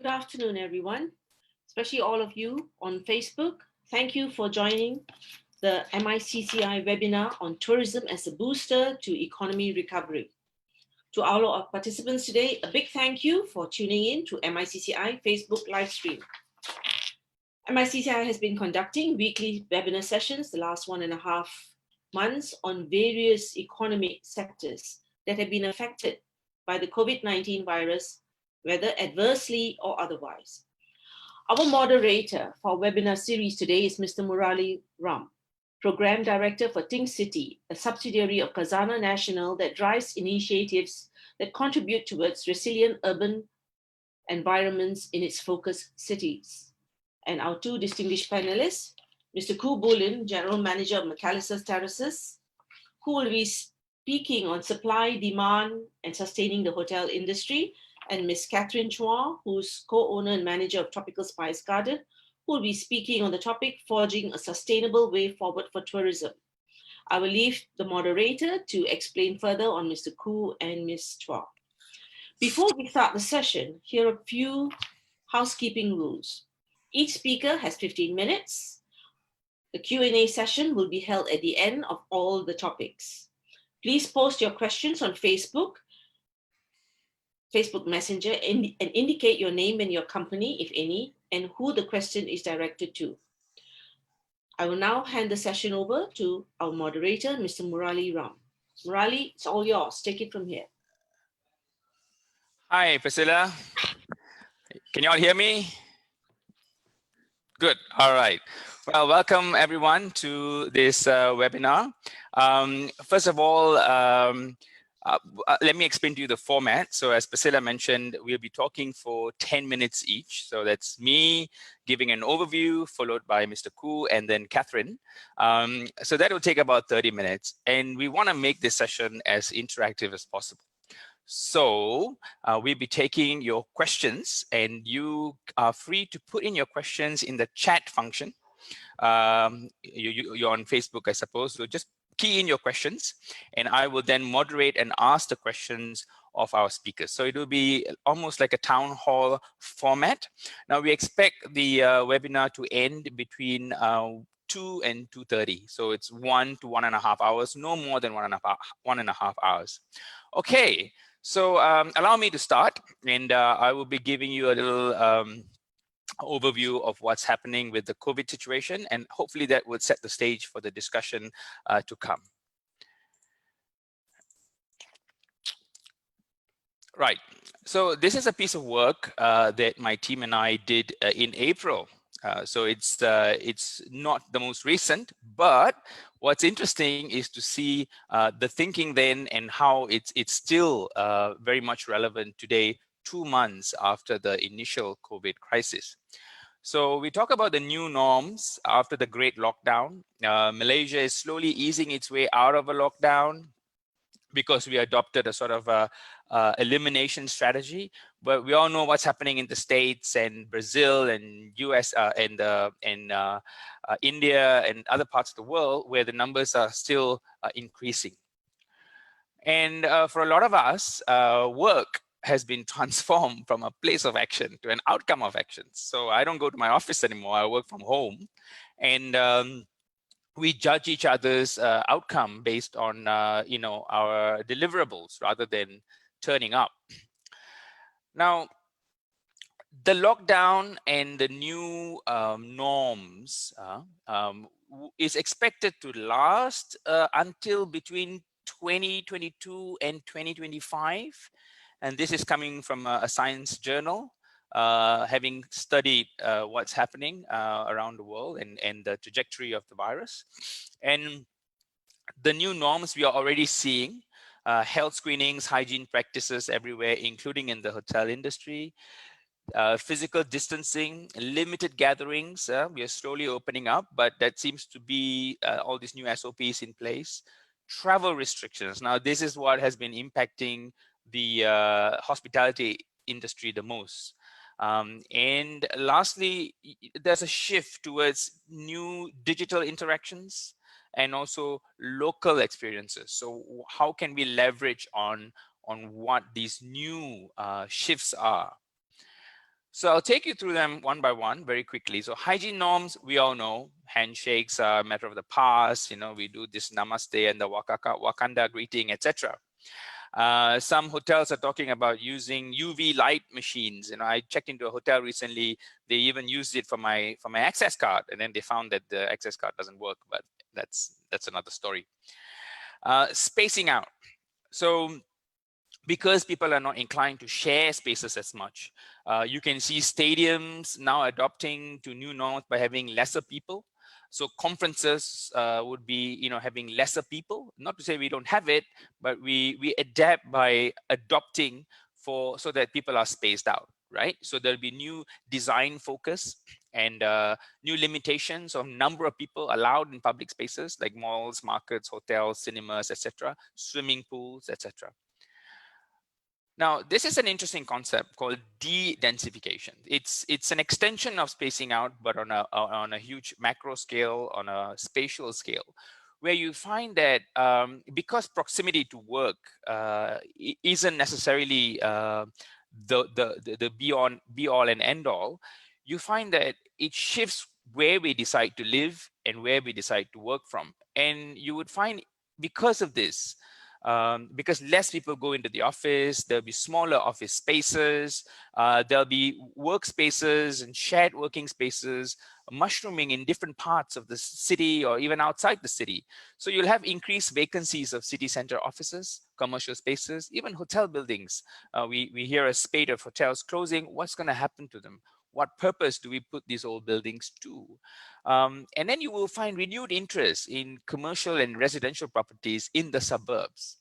Good afternoon, everyone, especially all of you on Facebook. Thank you for joining the MICCI webinar on tourism as a booster to economy recovery. To all our participants today, a big thank you for tuning in to MICCI Facebook live stream. MICCI has been conducting weekly webinar sessions the last 1.5 months on various economic sectors that have been affected by the COVID-19 virus, whether adversely or otherwise. Our moderator for webinar series today is Mr. Murali Ram, Program Director for Think City, a subsidiary of Khazanah National that drives initiatives that contribute towards resilient urban environments in its focus cities. And our two distinguished panelists, Mr. Koo Bulin, General Manager of McAllister's Terraces, who will be speaking on supply, demand, and sustaining the hotel industry, and Ms. Catherine Chua, who's co-owner and manager of Tropical Spice Garden, who will be speaking on the topic, forging a sustainable way forward for tourism. I will leave the moderator to explain further on Mr. Koo and Ms. Chua. Before we start the session, here are a few housekeeping rules. Each speaker has 15 minutes. The Q&A session will be held at the end of all the topics. Please post your questions on Facebook Messenger, and indicate your name and your company, if any, and who the question is directed to. I will now hand the session over to our moderator, Mr. Murali Ram. Murali, it's all yours. Take it from here. Hi, Priscilla. Can you all hear me? Good. All right. Well, welcome everyone to this webinar. First of all, let me explain to you the format. So as Priscilla mentioned, we'll be talking for 10 minutes each. So that's me giving an overview, followed by Mr. Koo and then Catherine. So that will take about 30 minutes. And we want to make this session as interactive as possible. So we'll be taking your questions, and you are free to put in your questions in the chat function. You're on Facebook, I suppose. So just key in your questions, and I will then moderate and ask the questions of our speakers. So it will be almost like a town hall format. Now we expect the webinar to end between 2 and 2:30. So it's 1 to 1.5 hours, no more than 1.5 hours. Okay. So allow me to start, and I will be giving you a little overview of what's happening with the COVID situation, and hopefully that would set the stage for the discussion to come. Right. So this is a piece of work that my team and I did in April. So it's not the most recent, but what's interesting is to see the thinking then and how it's still very much relevant today, 2 months after the initial COVID crisis. So we talk about the new norms after the great lockdown. Malaysia is slowly easing its way out of a lockdown because we adopted a sort of elimination strategy. But we all know what's happening in the States and Brazil and US and India and other parts of the world where the numbers are still increasing. And for a lot of us, work has been transformed from a place of action to an outcome of action. So I don't go to my office anymore. I work from home. And we judge each other's outcome based on our deliverables rather than turning up. Now, the lockdown and the new norms is expected to last until between 2022 and 2025. And this is coming from a science journal, having studied what's happening around the world and the trajectory of the virus. And the new norms we are already seeing, health screenings, hygiene practices everywhere, including in the hotel industry, physical distancing, limited gatherings. We are slowly opening up, but that seems to be all these new SOPs in place. Travel restrictions. Now, this is what has been impacting the hospitality industry the most. And lastly, there's a shift towards new digital interactions and also local experiences. So how can we leverage on what these new shifts are? So I'll take you through them one by one very quickly. So hygiene norms, we all know, handshakes are a matter of the past. We do this namaste and the Wakanda greeting, etc. Some hotels are talking about using UV light machines. I checked into a hotel recently. They even used it for my access card, and then they found that the access card doesn't work. But that's another story. Spacing out. So because people are not inclined to share spaces as much, you can see stadiums now adopting to new norms by having lesser people. So conferences would be, having lesser people. Not to say we don't have it, but we adapt by adopting so that people are spaced out, right? So there'll be new design focus and new limitations of number of people allowed in public spaces like malls, markets, hotels, cinemas, etc., swimming pools, etc. Now, this is an interesting concept called de-densification. It's an extension of spacing out, but on a huge macro scale, on a spatial scale, where you find that because proximity to work isn't necessarily the be all and end all, you find that it shifts where we decide to live and where we decide to work from. And you would find because of this, because less people go into the office, there'll be smaller office spaces, there'll be workspaces and shared working spaces mushrooming in different parts of the city or even outside the city. So you'll have increased vacancies of city center offices, commercial spaces, even hotel buildings. We hear a spate of hotels closing. What's going to happen to them? What purpose do we put these old buildings to? And then you will find renewed interest in commercial and residential properties in the suburbs.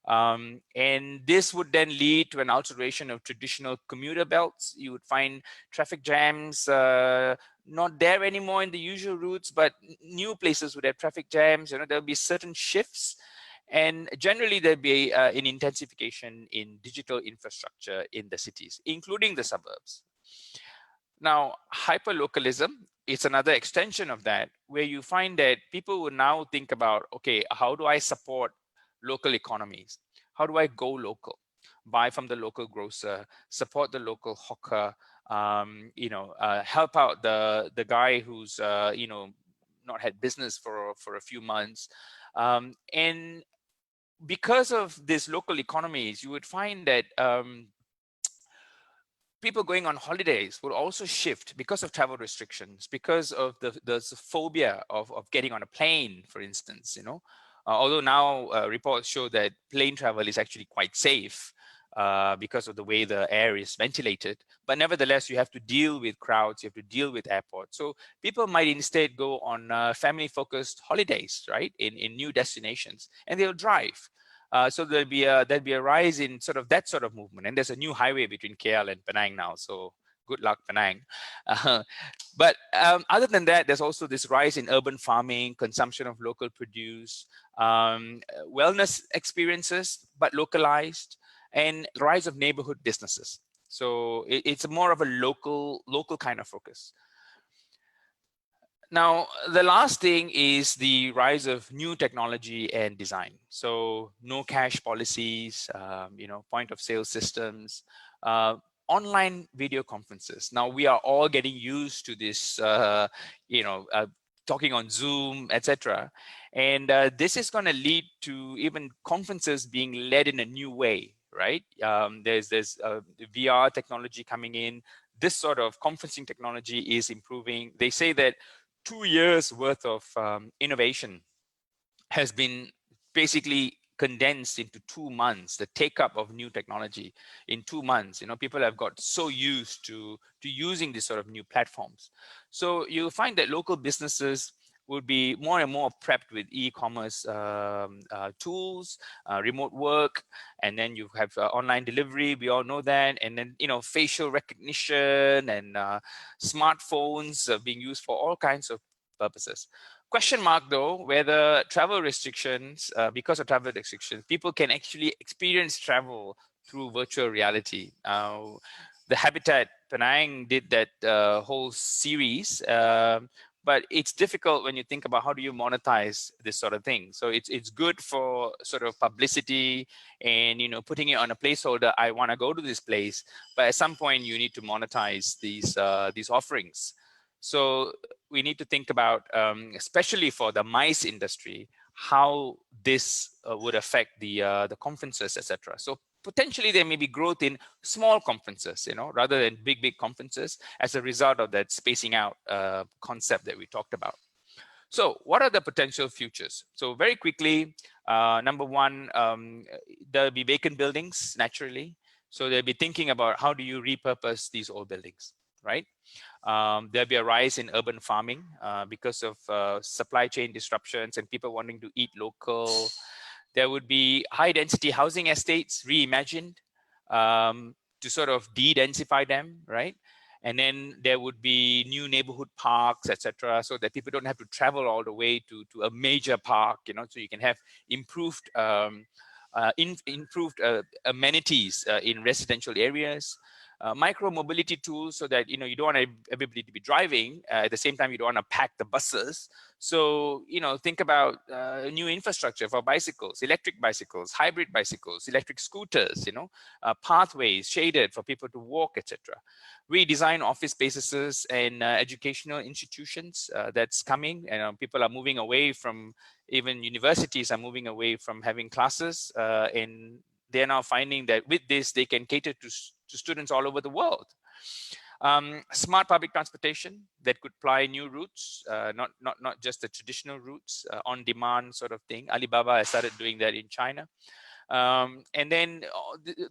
And this would then lead to an alteration of traditional commuter belts. You would find traffic jams not there anymore in the usual routes, but new places would have traffic jams. There'll be certain shifts. And generally, there'll be an intensification in digital infrastructure in the cities, including the suburbs. Now, hyperlocalism is another extension of that, where you find that people will now think about, okay, how do I support local economies? How do I go local? Buy from the local grocer, support the local hawker, help out the guy who's not had business for a few months, and because of these local economies, you would find that people going on holidays will also shift because of travel restrictions, because of the phobia of getting on a plane, for instance. Although now reports show that plane travel is actually quite safe because of the way the air is ventilated, but nevertheless you have to deal with crowds, you have to deal with airports. So people might instead go on family focused holidays, right, in new destinations, and they'll drive. So there'll be a rise in that sort of movement, and there's a new highway between KL and Penang now. So good luck, Penang. But other than that, there's also this rise in urban farming, consumption of local produce, wellness experiences but localized, and rise of neighborhood businesses. So it's more of a local kind of focus. Now, the last thing is the rise of new technology and design. So no cash policies, point of sale systems, online video conferences. Now we are all getting used to this, talking on Zoom, etc. And this is going to lead to even conferences being led in a new way, right? There's VR technology coming in. This sort of conferencing technology is improving. They say that 2 years worth of innovation has been basically condensed into 2 months. The take up of new technology in 2 months. People have got so used to using these sort of new platforms. So you'll find that local businesses will be more and more prepped with e-commerce tools, remote work, and then you have online delivery. We all know that, and then facial recognition and smartphones being used for all kinds of purposes. Question mark though, whether travel restrictions, because of travel restrictions, people can actually experience travel through virtual reality. The Habitat Penang did that whole series but it's difficult when you think about how do you monetize this sort of thing. So it's good for sort of publicity and, you know, putting it on a placeholder. I want to go to this place, but at some point you need to monetize these offerings. So we need to think about, especially for the MICE industry, how this would affect the conferences, etc. So potentially there may be growth in small conferences, you know, rather than big conferences, as a result of that spacing out concept that we talked about. So what are the potential futures? So very quickly, number one, there'll be vacant buildings naturally. So they'll be thinking about how do you repurpose these old buildings, right? There'll be a rise in urban farming because of supply chain disruptions and people wanting to eat local. There would be high density housing estates reimagined to sort of de-densify them, right? And then there would be new neighborhood parks, etc., so that people don't have to travel all the way to a major park, you know, so you can have improved amenities in residential areas. Micro mobility tools, so that, you know, you don't want everybody to be driving at the same time. You don't want to pack the buses. So, you know, think about new infrastructure for bicycles, electric bicycles, hybrid bicycles, electric scooters, you know, pathways shaded for people to walk, etc. Redesign office spaces and educational institutions. That's coming, and people are moving away from, even universities are moving away from having classes, and they're now finding that with this they can cater to students all over the world. Smart public transportation that could ply new routes, not just the traditional routes, on demand sort of thing. Alibaba has started doing that in China. And then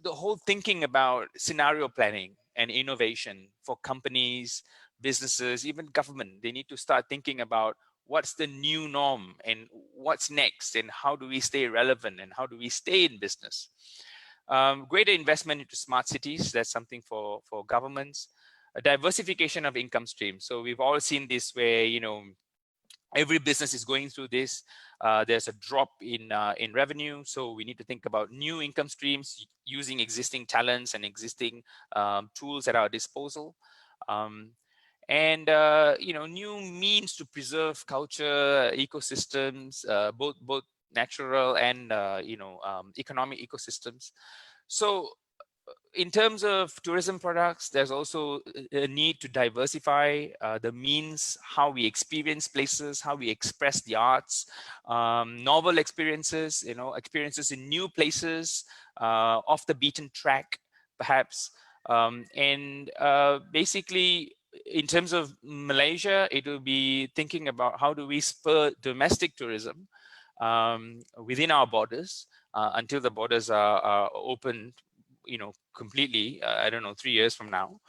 the whole thinking about scenario planning and innovation for companies, businesses, even government. They need to start thinking about what's the new norm and what's next, and how do we stay relevant and how do we stay in business. Greater investment into smart cities. That's something for governments. A diversification of income streams. So we've all seen this where, you know, every business is going through this. There's a drop in revenue, so we need to think about new income streams using existing talents and existing tools at our disposal, and you know, new means to preserve culture, ecosystems, both natural and you know, economic ecosystems. So in terms of tourism products, there's also a need to diversify the means, how we experience places, how we express the arts, novel experiences, you know, experiences in new places, off the beaten track, perhaps. And basically, in terms of Malaysia, it will be thinking about how do we spur domestic tourism within our borders until the borders are open, you know, completely. I don't know, 3 years from now.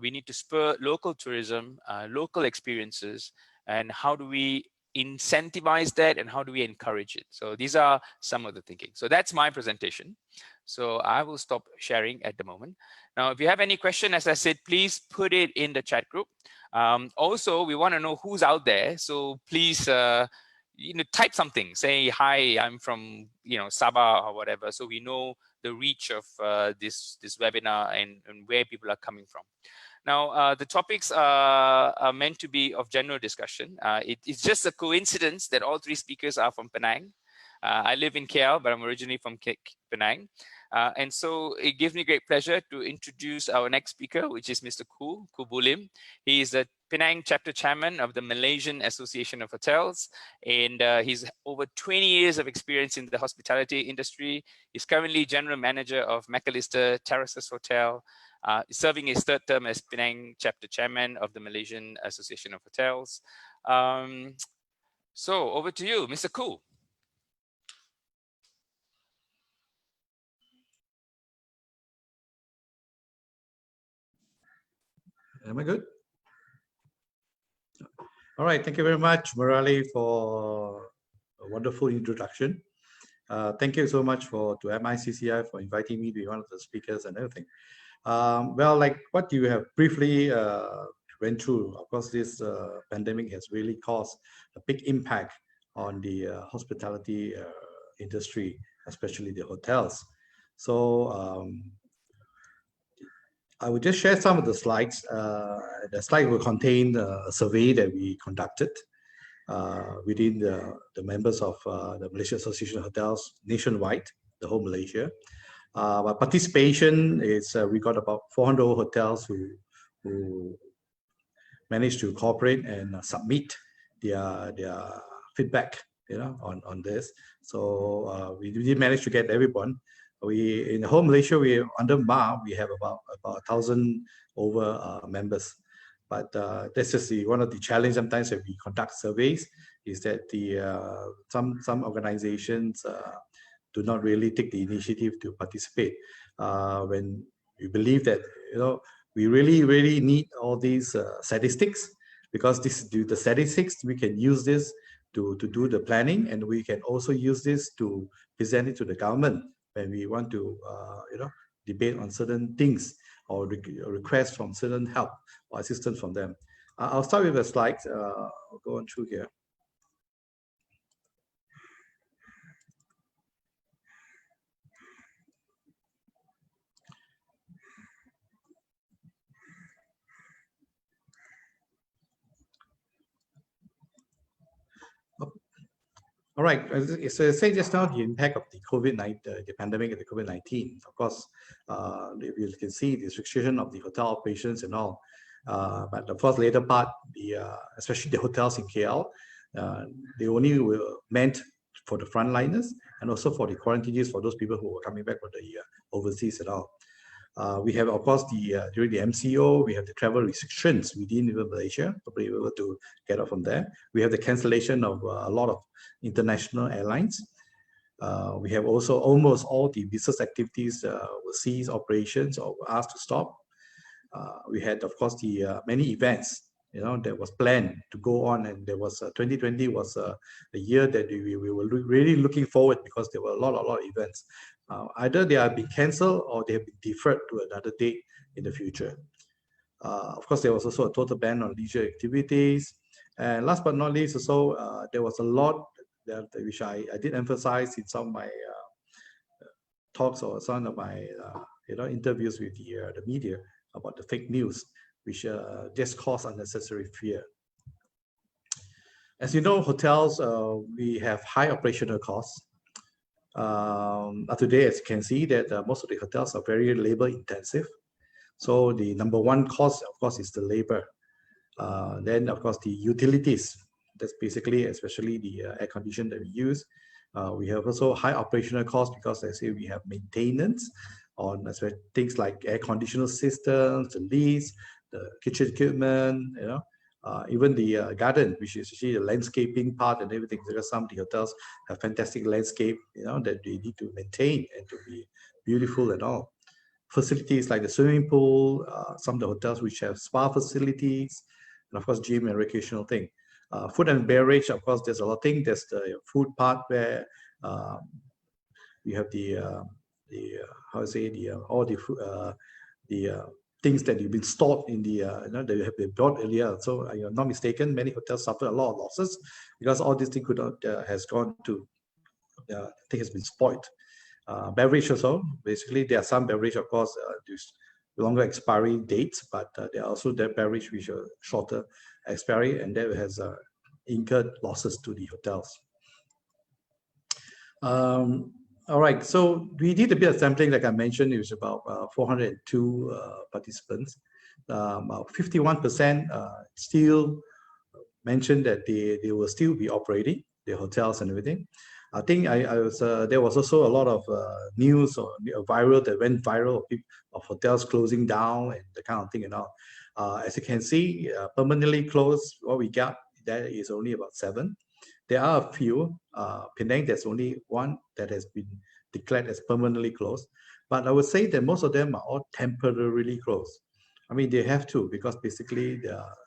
We need to spur local tourism, local experiences, and how do we incentivize that and how do we encourage it? So these are some of the thinking. So that's my presentation. So I will stop sharing at the moment. Now, if you have any question, as I said, please put it in the chat group. Also, we want to know who's out there. So please, you know, type something, say, hi, I'm from, you know, Sabah or whatever. So we know the reach of this webinar and where people are coming from. Now, the topics are meant to be of general discussion. It's just a coincidence that all three speakers are from Penang. I live in KL, but I'm originally from Penang. And so it gives me great pleasure to introduce our next speaker, which is Mr. Koo Bulim. He is the Penang chapter chairman of the Malaysian Association of Hotels, and he's over 20 years of experience in the hospitality industry. He's currently general manager of McAllister Terraces Hotel, serving his third term as Penang chapter chairman of the Malaysian Association of Hotels. So over to you, Mr. Koo. Am I good? All right. Thank you very much, Murali, for a wonderful introduction. Thank you so much to MICCI for inviting me to be one of the speakers and everything. Well, like what you have briefly went through, of course, this pandemic has really caused a big impact on the hospitality industry, especially the hotels. So I will just share some of the slides. The slide will contain a survey that we conducted within the members of the Malaysia Association of Hotels nationwide, the whole Malaysia. But participation is, we got about 400 hotels who managed to cooperate and submit their feedback, on this. So we did manage to get everyone. We in the whole Malaysia, we under MA, we have about 1,000 over members. But this is one of the challenges sometimes when we conduct surveys, is that some organizations do not really take the initiative to participate. When we believe that we really need all these statistics, because the statistics, we can use this to do the planning, and we can also use this to present it to the government when we want to debate on certain things or request from certain help or assistance from them. I'll start with the slides. I'll go on through here. All right, so I say just now the impact of the COVID-19, the pandemic of the COVID-19. Of course, if you can see the restriction of the hotel operations and all, but of course later part, especially the hotels in KL, they only were meant for the frontliners and also for the quarantinees, for those people who were coming back from the overseas and all. We have, of course, during the MCO, we have the travel restrictions within Malaysia, probably able to get out from there. We have the cancellation of a lot of international airlines. We have also almost all the business activities overseas operations or asked to stop. We had, of course, the many events that was planned to go on, and there was 2020 was a year that we were really looking forward, because there were a lot of events. Either they have been cancelled or they have been deferred to another date in the future. Of course, there was also a total ban on leisure activities. And last but not least, also there was a lot which I did emphasize in some of my talks or some of my interviews with the media about the fake news, which just cause unnecessary fear. As you know, hotels, we have high operational costs. Today, as you can see, that most of the hotels are very labor intensive. So the number one cost, of course, is the labor. Then, of course, the utilities. That's basically, especially the air condition that we use. We have also high operational costs, because I say we have maintenance on things like air conditioner systems, the lifts, the kitchen equipment, even the garden, which is actually the landscaping part and everything, because some of the hotels have fantastic landscape, that they need to maintain and to be beautiful and all. Facilities like the swimming pool, some of the hotels which have spa facilities, and of course, gym and recreational thing. Food and beverage, of course, there's a lot of things. There's the food part where we have all the things that you've been stored in the that have been bought earlier. So you're not mistaken, many hotels suffer a lot of losses because all these things could not has gone to thing has been spoiled. Beverage also, basically there are some beverage, of course, there's longer expiry dates, but there are also the beverage which are shorter expiry, and that has incurred losses to the hotels. All right, so we did a bit of sampling, like I mentioned. It was about 402 participants. About 51% still mentioned that they will still be operating their hotels and everything. I think there was also a lot of news or viral that went viral of hotels closing down and the kind of thing and all. As you can see, permanently closed, what we got, that is only about 7. There are a few. Penang, there's only one that has been declared as permanently closed. But I would say that most of them are all temporarily closed. I mean, they have to, because basically,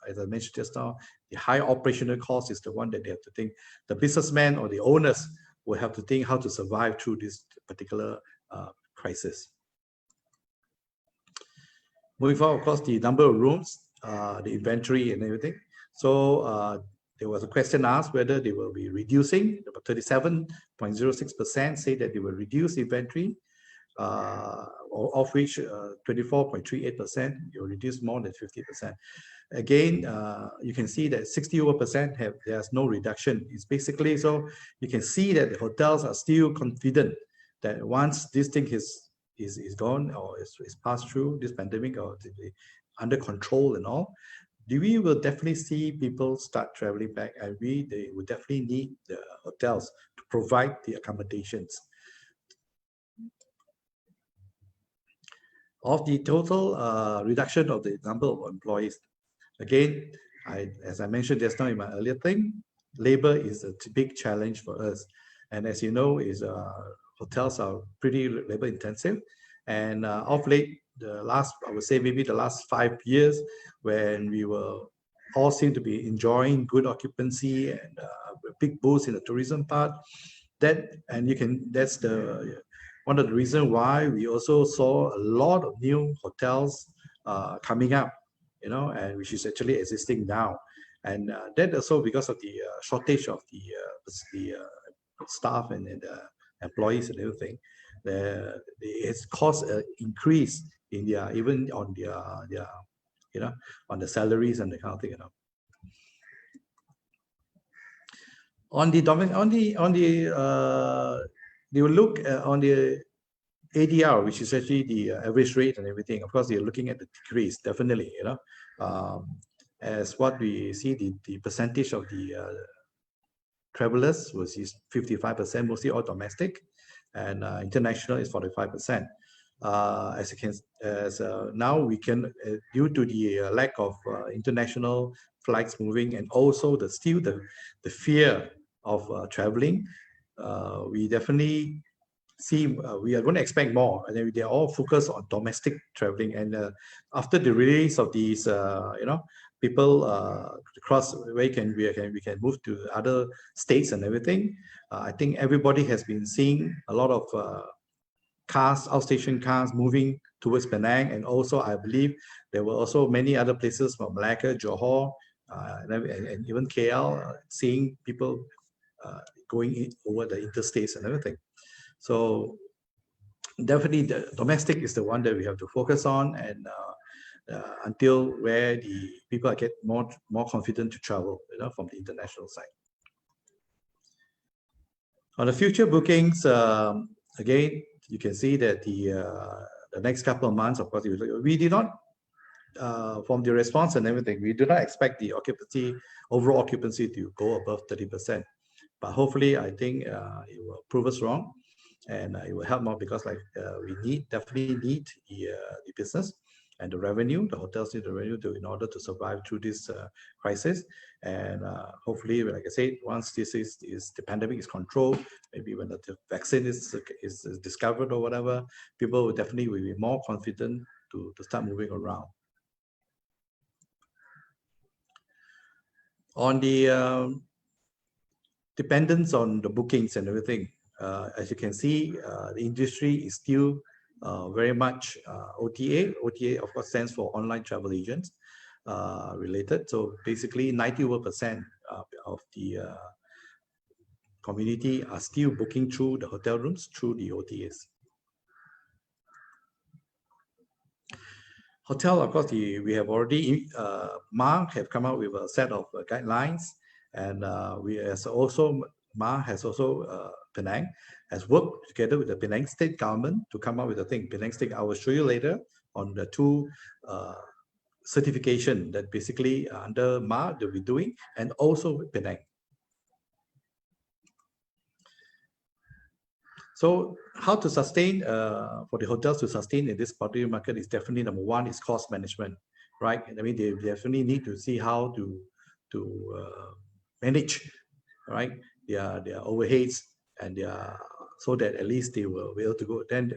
as I mentioned just now, the high operational cost is the one that they have to think. The businessmen or the owners will have to think how to survive through this particular crisis. Moving forward, of course, the number of rooms, the inventory and everything. So there was a question asked whether they will be reducing. About 37.06% say that they will reduce inventory. of which 24.38%, you reduce more than 50%. Again, you can see that 60% there's no reduction. It's basically, so you can see that the hotels are still confident that once this thing is gone or is passed through this pandemic or under control and all, we will definitely see people start traveling back, and they will definitely need the hotels to provide the accommodations. Of the total reduction of the number of employees, again, as I mentioned just now in my earlier thing, labor is a big challenge for us. And as you know, hotels are pretty labor intensive. And of late, I would say maybe the last 5 years, when we were all seem to be enjoying good occupancy and a big boost in the tourism part, that's one of the reasons why we also saw a lot of new hotels coming up, and which is actually existing now. And that also because of the shortage of the staff and the employees and everything. It's caused an increase in even on their on the salaries and the kind of thing. They will look on the ADR, which is actually the average rate and everything. Of course, you're looking at the decrease, definitely, as what we see, the percentage of the travelers was 55%, mostly all domestic, and international is 45%. Now we can, due to the lack of international flights moving, and also the fear of traveling, we definitely see we are going to expect more, and then they're all focused on domestic traveling. And after the release of these, people across where we can move to other states and everything, I think everybody has been seeing a lot of cars, outstation cars moving towards Penang, and also I believe there were also many other places from Malacca, Johor, and even KL, seeing people going over the interstates and everything. So definitely the domestic is the one that we have to focus on, and until where the people get more confident to travel, from the international side. On the future bookings, again, you can see that the next couple of months, of course, we did not, from the response and everything, we do not expect the overall occupancy to go above 30%. But hopefully, I think it will prove us wrong, and it will help more, because we definitely need the business and the revenue. The hotels need the revenue in order to survive through this crisis. And hopefully, like I said, once the pandemic is controlled, maybe when the vaccine is discovered or whatever, people will definitely be more confident to start moving around. On the dependence on the bookings and everything, as you can see, the industry is still very much OTA. OTA, of course, stands for online travel agents related. So basically 91% of the community are still booking through the hotel rooms through the OTAs. Hotel, of course, we have already, MA have come out with a set of guidelines, and MA has also, Penang has worked together with the Penang state government to come up with a thing. Penang state, I will show you later on the two certification that basically under MA they'll be doing, and also with Penang. So how to sustain, for the hotels to sustain in this particular market is definitely number one is cost management, right? I mean, they definitely need to see how to manage, right, their overheads, and so that at least they will be able to go. Then,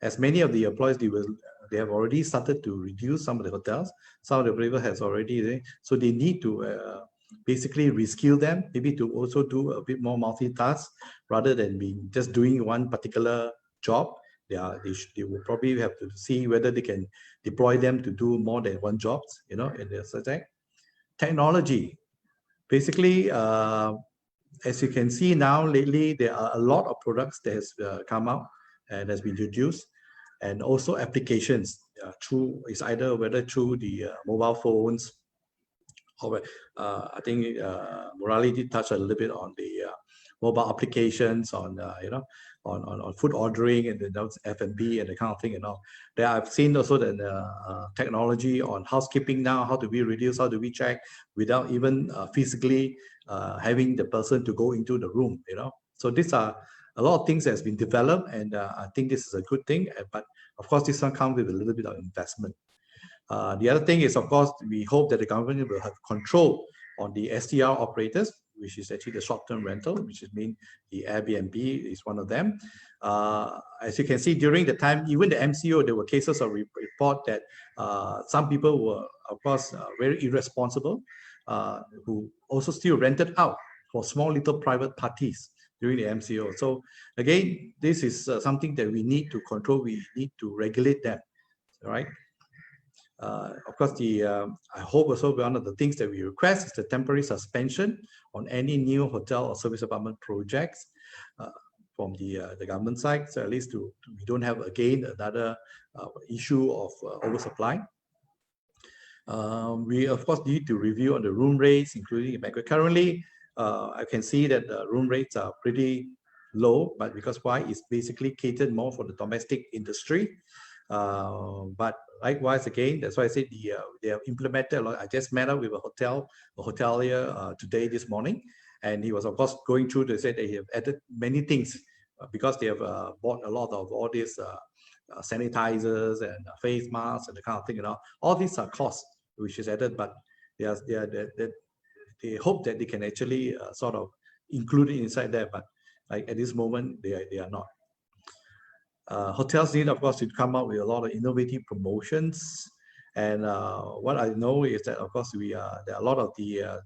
as many of the employees, they have already started to reduce some of the hotels. Some of the people has already, so they need to basically reskill them, maybe to also do a bit more multitask rather than just doing one particular job. They will probably have to see whether they can deploy them to do more than one job, in their subject. Technology, basically, as you can see now, lately there are a lot of products that has come out and has been introduced. and also applications through, it's either whether through the mobile phones, or I think Murali did touch a little bit on the mobile applications on on food ordering and those F&B and the kind of thing and all. There I've seen also the technology on housekeeping now. How do we reduce? How do we check without even physically having the person to go into the room? So these are a lot of things that has been developed, and I think this is a good thing. But of course, this one comes with a little bit of investment. The other thing is, of course, we hope that the government will have control on the STR operators, which is actually the short-term rental, which is mean the Airbnb is one of them. As you can see, during the time, even the MCO, there were cases of report that some people were, of course, very irresponsible, who also still rented out for small little private parties during the MCO. So again, this is something that we need to control. We need to regulate them, right? Of course, I hope also one of the things that we request is the temporary suspension on any new hotel or service apartment projects from the government side. So at least we don't have again another issue of oversupply. We of course need to review on the room rates, including banquet. Currently, I can see that the room rates are pretty low, but because why? It's basically catered more for the domestic industry. But likewise, again, that's why I said they have implemented a lot. I just met up with a hotelier today, this morning, and he was, of course, going through to say they have added many things because they have bought a lot of all these sanitizers and face masks and the kind of thing. All these are costs which is added, but they hope that they can actually sort of include it inside there. But like at this moment, they are not. Hotels need, of course, to come up with a lot of innovative promotions. And what I know is that, of course, there are a lot of the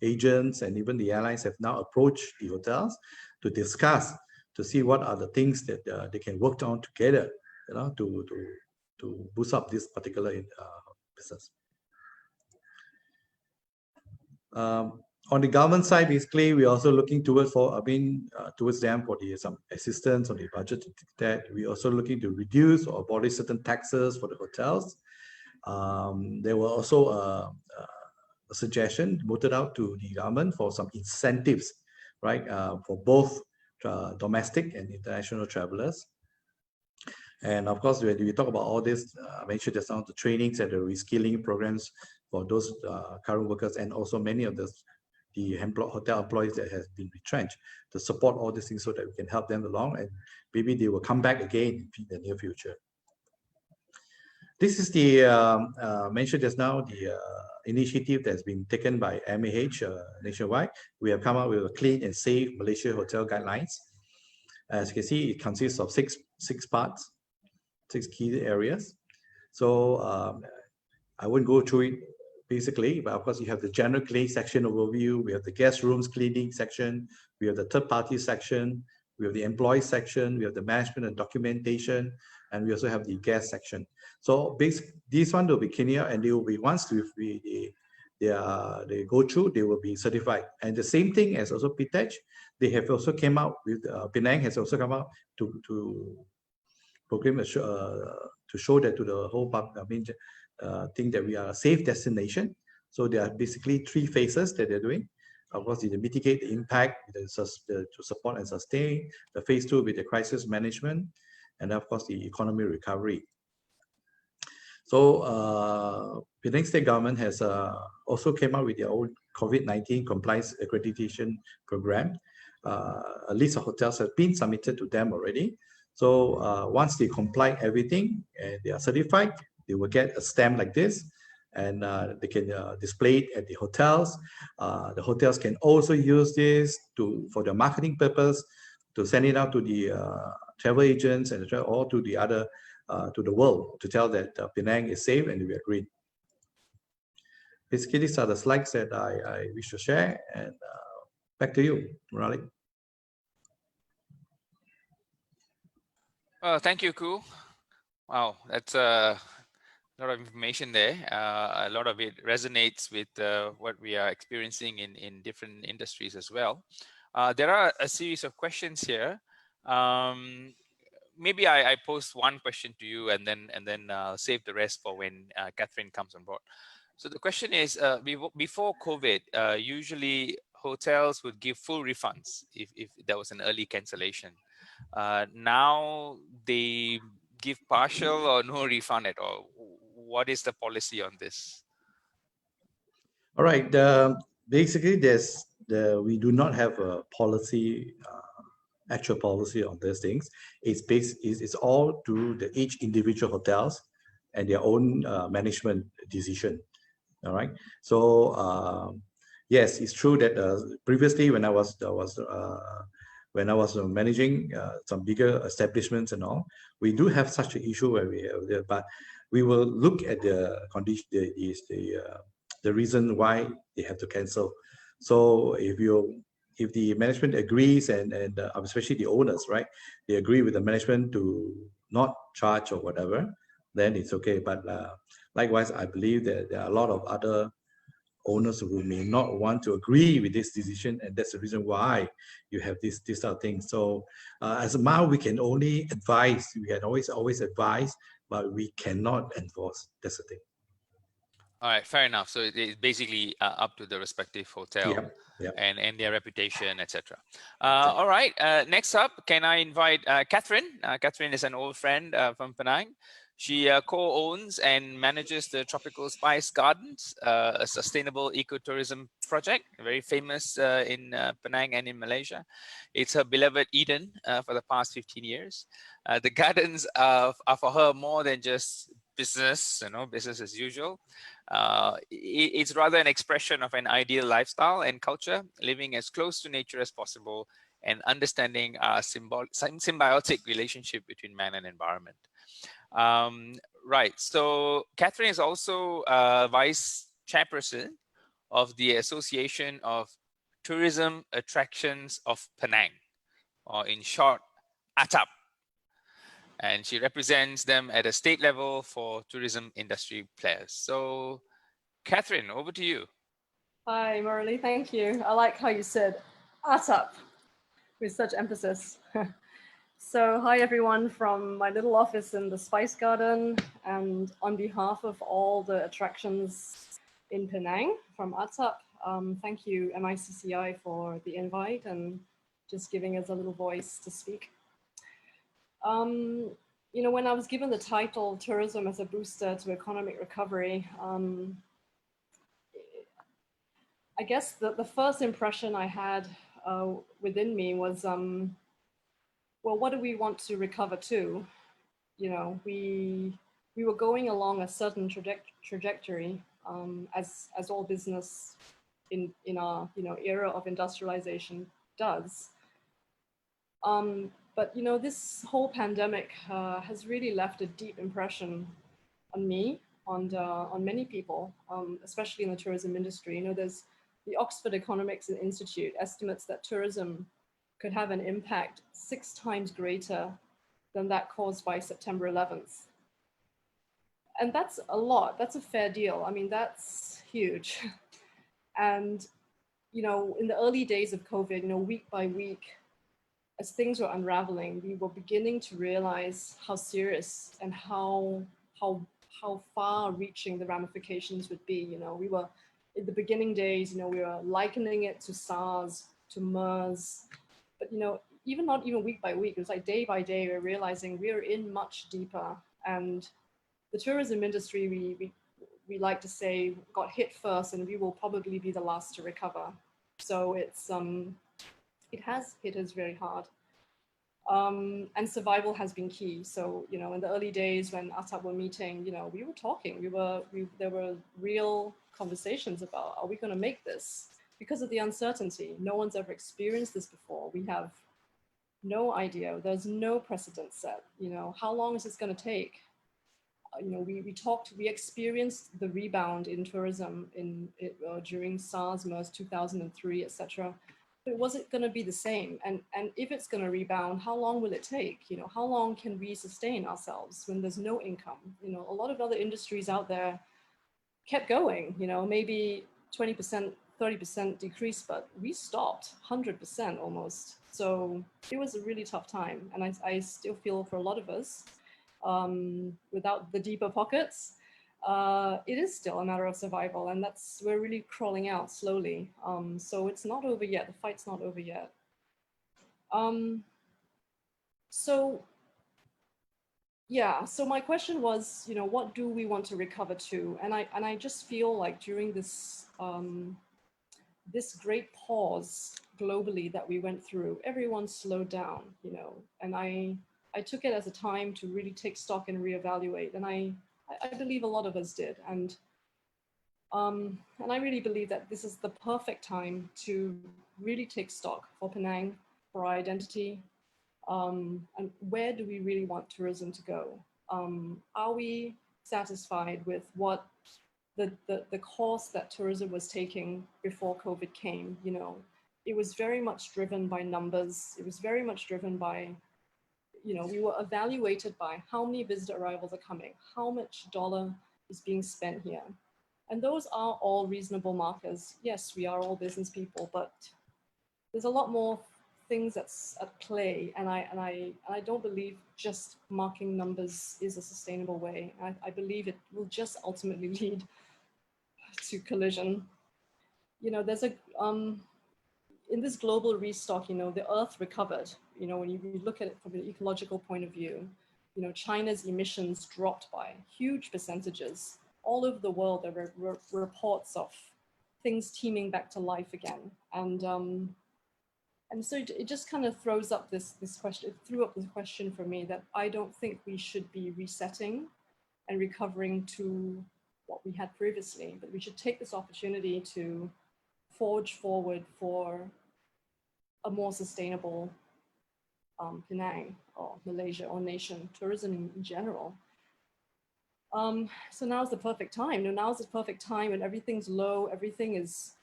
agents and even the airlines have now approached the hotels to discuss, to see what are the things that they can work on together, to boost up this particular business. On the government side, basically, we're also looking towards towards them for some assistance on the budget. That we're also looking to reduce or abolish certain taxes for the hotels. There were also a suggestion voted out to the government for some incentives, right, for both domestic and international travelers. And of course, when we talk about all this, I mentioned just now the trainings and the reskilling programs for those current workers, and also many of the hotel employees that have been retrenched, to support all these things so that we can help them along, and maybe they will come back again in the near future. This is the mentioned just now, the initiative that's been taken by MAH nationwide. We have come up with a clean and safe Malaysia hotel guidelines. As you can see, it consists of six parts, 6 key areas. So I won't go through it basically, but of course you have the general cleaning section overview, we have the guest rooms cleaning section, we have the third party section, we have the employee section, we have the management and documentation, and we also have the guest section. So this one will be cleaner, and they will be, once they go through, they will be certified. And the same thing as also PTECH, they have also came out with, Penang has also come out to proclaim to show that to the whole public, think that we are a safe destination. So there are basically 3 phases that they're doing. Of course, they mitigate the impact, to support and sustain. The phase 2 with the crisis management, and of course the economy recovery. So Penang State Government has also came up with their own COVID-19 compliance accreditation program. A list of hotels have been submitted to them already. So once they comply everything and they are certified, they will get a stamp like this, and they can display it at the hotels. The hotels can also use this for their marketing purpose, to send it out to the travel agents and or to the other to the world, to tell that Penang is safe and we are green. Basically, these are the slides that I wish to share, and back to you, Murali. Thank you, Ku. Wow, that's a lot of information there. A lot of it resonates with what we are experiencing in different industries as well. There are a series of questions here. maybe I pose one question to you, and then save the rest for when Catherine comes on board. So the question is, before COVID, usually hotels would give full refunds if there was an early cancellation. Now they give partial or no refund at all. What is the policy on this? All right. Basically, we do not have a policy, actual policy on these things. It's all to each individual hotels and their own management decision. All right. So yes, it's true that previously when I was managing some bigger establishments and all, we do have such an issue where but we will look at the condition, the reason why they have to cancel. So if the management agrees and especially the owners, right, they agree with the management to not charge or whatever, then it's okay. But likewise, I believe that there are a lot of other owners who may not want to agree with this decision, and that's the reason why you have this sort of thing. So as a MAU, we can only advise. We can always advise, but we cannot enforce. That's the thing. All right, fair enough. So it's basically up to the respective hotel and their reputation, etc. All right, next up, can I invite Catherine? Catherine is an old friend from Penang. She co-owns and manages the Tropical Spice Gardens, a sustainable ecotourism project, very famous in Penang and in Malaysia. It's her beloved Eden for the past 15 years. The gardens are for her more than just business, business as usual. It's rather an expression of an ideal lifestyle and culture, living as close to nature as possible and understanding our symbiotic relationship between man and environment. Right, so Catherine is also vice chairperson of the Association of Tourism Attractions of Penang, or in short, ATAP. And she represents them at a state level for tourism industry players. So Catherine, over to you. Hi, Murali, thank you. I like how you said ATAP with such emphasis. So hi everyone from my little office in the Spice Garden, and on behalf of all the attractions in Penang from ATAP, thank you MICCI for the invite and just giving us a little voice to speak. When I was given the title Tourism as a Booster to Economic Recovery, I guess the first impression I had within me was, well, what do we want to recover to? We were going along a certain trajectory as all business in our era of industrialization does. But this whole pandemic has really left a deep impression on me, on many people, especially in the tourism industry. There's the Oxford Economics Institute estimates that tourism could have an impact 6 times greater than that caused by September 11th. And that's a lot, that's a fair deal. I mean, that's huge. And, in the early days of COVID, week by week, as things were unraveling, we were beginning to realize how serious and how far-reaching the ramifications would be. We were, in the beginning days, we were likening it to SARS, to MERS, but not even week by week, it was like day by day, we're realizing we're in much deeper. And the tourism industry, we like to say, got hit first, and we will probably be the last to recover. So it has hit us very hard. And survival has been key. So, in the early days when ATAP were meeting, we were talking, there were real conversations about, are we going to make this? Because of the uncertainty, no one's ever experienced this before. We have no idea. There's no precedent set. How long is this going to take? We experienced the rebound in tourism during SARS, MERS 2003, etc. But was it going to be the same? And if it's going to rebound, how long will it take? How long can we sustain ourselves when there's no income? A lot of other industries out there kept going, maybe 20%, 30% decrease, but we stopped 100% almost. So it was a really tough time. And I still feel for a lot of us, without the deeper pockets, it is still a matter of survival. And we're really crawling out slowly. So it's not over yet. The fight's not over yet. So yeah, so my question was, what do we want to recover to? And I just feel like during this this great pause globally that we went through, everyone slowed down, and I took it as a time to really take stock and reevaluate. And I believe a lot of us did. And I really believe that this is the perfect time to really take stock for Penang, for our identity, and where do we really want tourism to go? Are we satisfied with what the course that tourism was taking before COVID came? It was very much driven by numbers. It was very much driven by, we were evaluated by how many visitor arrivals are coming, how much dollar is being spent here. And those are all reasonable markers. Yes, we are all business people, but there's a lot more things that's at play, and I don't believe just marking numbers is a sustainable way. I believe it will just ultimately lead to collision. There's in this global restock, the Earth recovered. When you look at it from an ecological point of view, China's emissions dropped by huge percentages. All over the world, there were reports of things teeming back to life again, and so it just kind of throws up this question. It threw up the question for me that I don't think we should be resetting and recovering to what we had previously, but we should take this opportunity to forge forward for a more sustainable Penang or Malaysia or nation, tourism in general. So now's the perfect time. Now's the perfect time when everything's low, everything is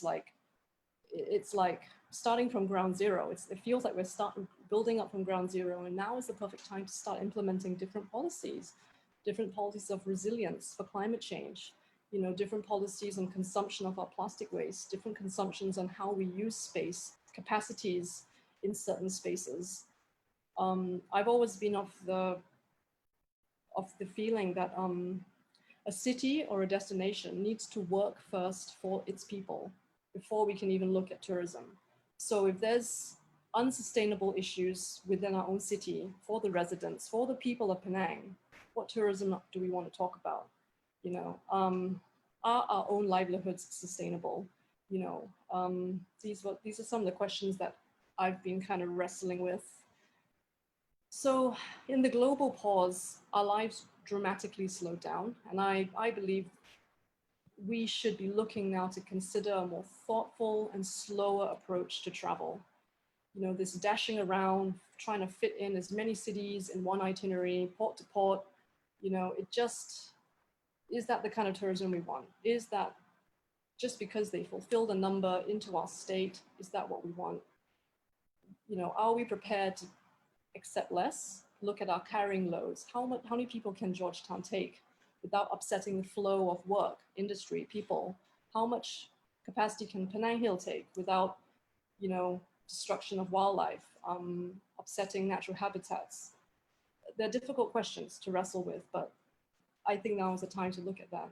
like, it's like starting from ground zero. It feels like we're building up from ground zero, and now is the perfect time to start implementing different policies of resilience for climate change, different policies on consumption of our plastic waste, different consumptions on how we use space, capacities in certain spaces. I've always been of the feeling that a city or a destination needs to work first for its people before we can even look at tourism. So if there's unsustainable issues within our own city, for the residents, for the people of Penang, what tourism do we want to talk about? Are our own livelihoods sustainable? These are some of the questions that I've been kind of wrestling with. So in the global pause, our lives dramatically slowed down. And I believe we should be looking now to consider a more thoughtful and slower approach to travel. This dashing around, trying to fit in as many cities in one itinerary, port to port, it just, is that the kind of tourism we want? Is that just because they fulfill the number into our state, is that what we want? Are we prepared to accept less? Look at our carrying loads. How many people can Georgetown take without upsetting the flow of work, industry, people? How much capacity can Penang Hill take without, destruction of wildlife, upsetting natural habitats? They're difficult questions to wrestle with, but I think now is the time to look at that.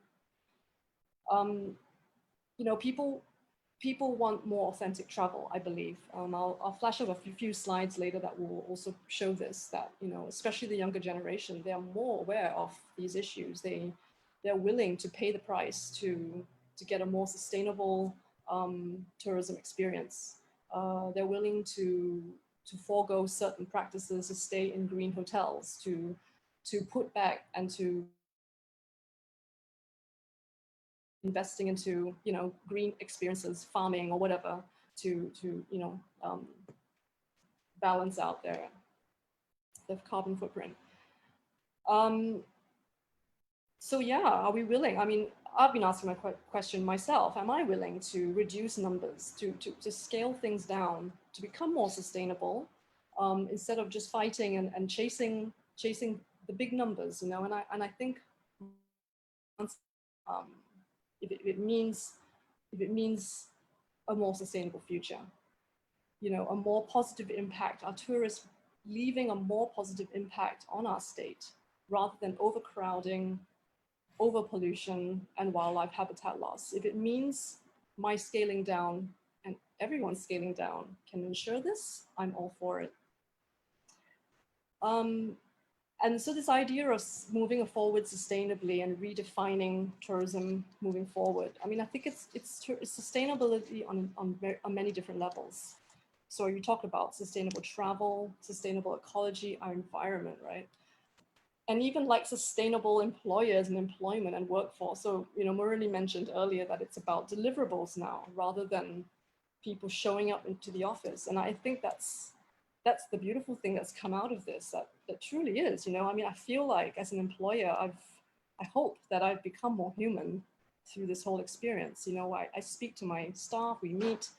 People want more authentic travel, I believe. I'll flash up a few slides later that will also show this, that, especially the younger generation, they are more aware of these issues. They're willing to pay the price to get a more sustainable tourism experience. They're willing to forego certain practices, to stay in green hotels, to put back and to investing into, green experiences, farming or whatever, to balance out their carbon footprint. So yeah, are we willing? I mean, I've been asking my question myself. Am I willing to reduce numbers, to scale things down, to become more sustainable, instead of just fighting and chasing the big numbers, And I think if it means if it means a more sustainable future, you know, a more positive impact, our tourists leaving a more positive impact on our state rather than overcrowding, overpollution, and wildlife habitat loss. If it means my scaling down and everyone scaling down can ensure this, I'm all for it. And so this idea of moving forward sustainably and redefining tourism moving forward, I mean, I think it's sustainability on many different levels. So you talk about sustainable travel, sustainable ecology, our environment, right? And even like sustainable employers and employment and workforce. So, you know, Murali mentioned earlier that it's about deliverables now rather than people showing up into the office. And I think that's the beautiful thing that's come out of this, that truly is, you know, I mean, I feel like as an employer, I hope that I've become more human through this whole experience. You know, I speak to my staff, we meet,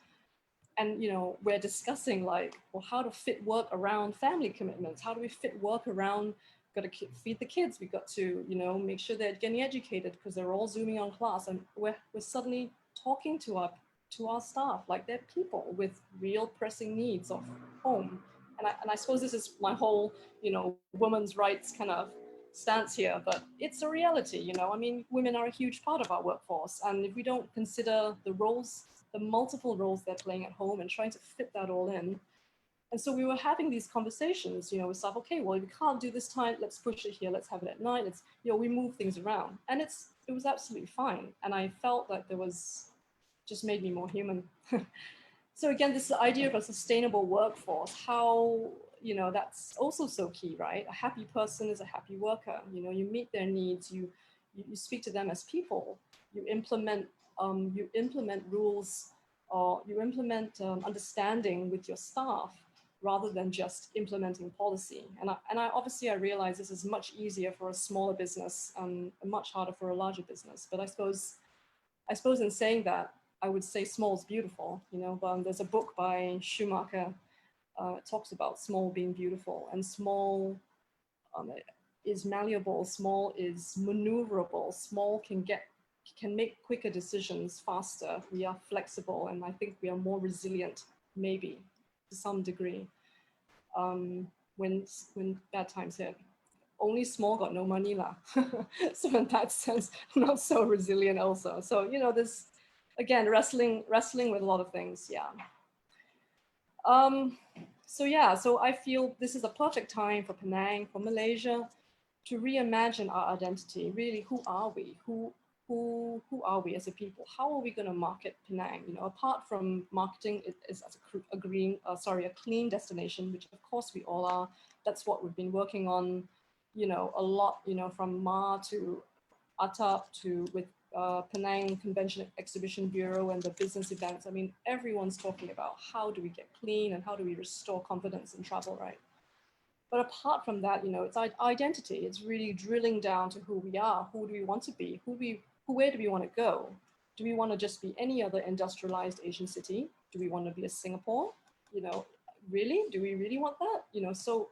and, you know, we're discussing like, well, how to fit work around family commitments? How do we fit work around, got to feed the kids, we got to, you know, make sure they're getting educated because they're all Zooming on class, and we're suddenly talking to our staff like they're people with real pressing needs of home. And I suppose this is my whole, you know, women's rights kind of stance here, but it's a reality, you know. I mean, women are a huge part of our workforce, and if we don't consider the roles, the multiple roles they're playing at home and trying to fit that all in. And so we were having these conversations, you know, with staff, okay, well, if we can't do this time, let's push it here, let's have it at night, let's, you know, we move things around. And it was absolutely fine. And I felt that there was, just made me more human. So again, this idea of a sustainable workforce, how, you know, that's also so key, right? A happy person is a happy worker. You know, you meet their needs, you speak to them as people, you implement rules, or you implement understanding with your staff rather than just implementing policy. And I obviously I realize this is much easier for a smaller business and much harder for a larger business. But I suppose in saying that, I would say small is beautiful, you know. But there's a book by Schumacher, it talks about small being beautiful, and small is malleable, small is maneuverable, small can make quicker decisions faster. We are flexible, and I think we are more resilient, maybe to some degree, when bad times hit. Only small got no money lah. So in that sense, not so resilient also. So, you know, this, again, wrestling with a lot of things, yeah. So yeah, so I feel this is a perfect time for Penang, for Malaysia, to reimagine our identity. Really, who are we? Who are we as a people? How are we going to market Penang? You know, apart from marketing it as a clean destination, which of course we all are. That's what we've been working on, you know, a lot. You know, from Ma to Atap to with Penang Convention Exhibition Bureau and the business events. I mean, everyone's talking about how do we get clean and how do we restore confidence in travel, right? But apart from that, you know, it's identity. It's really drilling down to who we are. Who do we want to be? Where do we want to go? Do we want to just be any other industrialized Asian city? Do we want to be a Singapore? You know, really? Do we really want that? You know, so,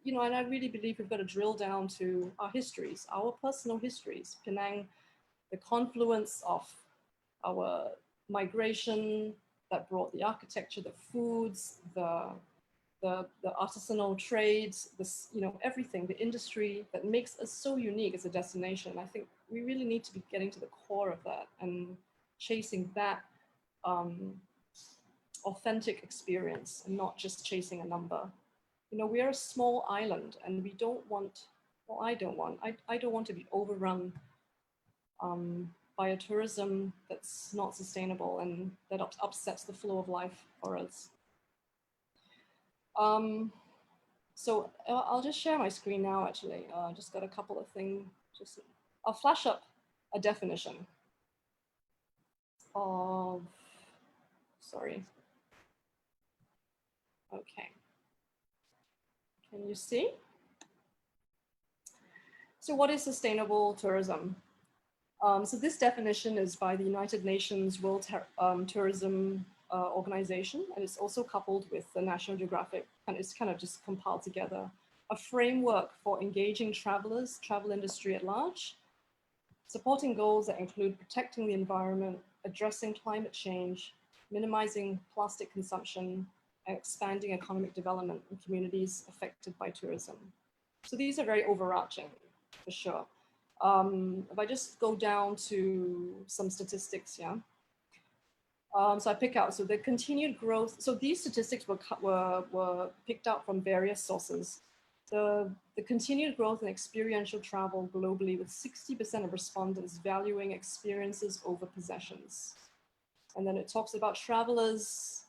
you know, and I really believe we've got to drill down to our histories, our personal histories. Penang, the confluence of our migration that brought the architecture, the foods, the artisanal trades, this, you know, everything, the industry that makes us so unique as a destination. I think we really need to be getting to the core of that and chasing that authentic experience and not just chasing a number. You know, we are a small island and we don't want, well, I don't want to be overrun by a tourism that's not sustainable and that upsets the flow of life for us. So I'll just share my screen now, actually. Just got a couple of things. I'll flash up a definition of, sorry. Okay. Can you see? So what is sustainable tourism? So this definition is by the United Nations World Tourism Organization, and it's also coupled with the National Geographic, and it's kind of just compiled together, a framework for engaging travelers, travel industry at large, Supporting goals that include protecting the environment, addressing climate change, minimizing plastic consumption, and expanding economic development in communities affected by tourism. So these are very overarching, for sure. If I just go down to some statistics, yeah. So I pick out, so the continued growth, so these statistics were picked out from various sources. The continued growth in experiential travel globally, with 60% of respondents valuing experiences over possessions. And then it talks about travelers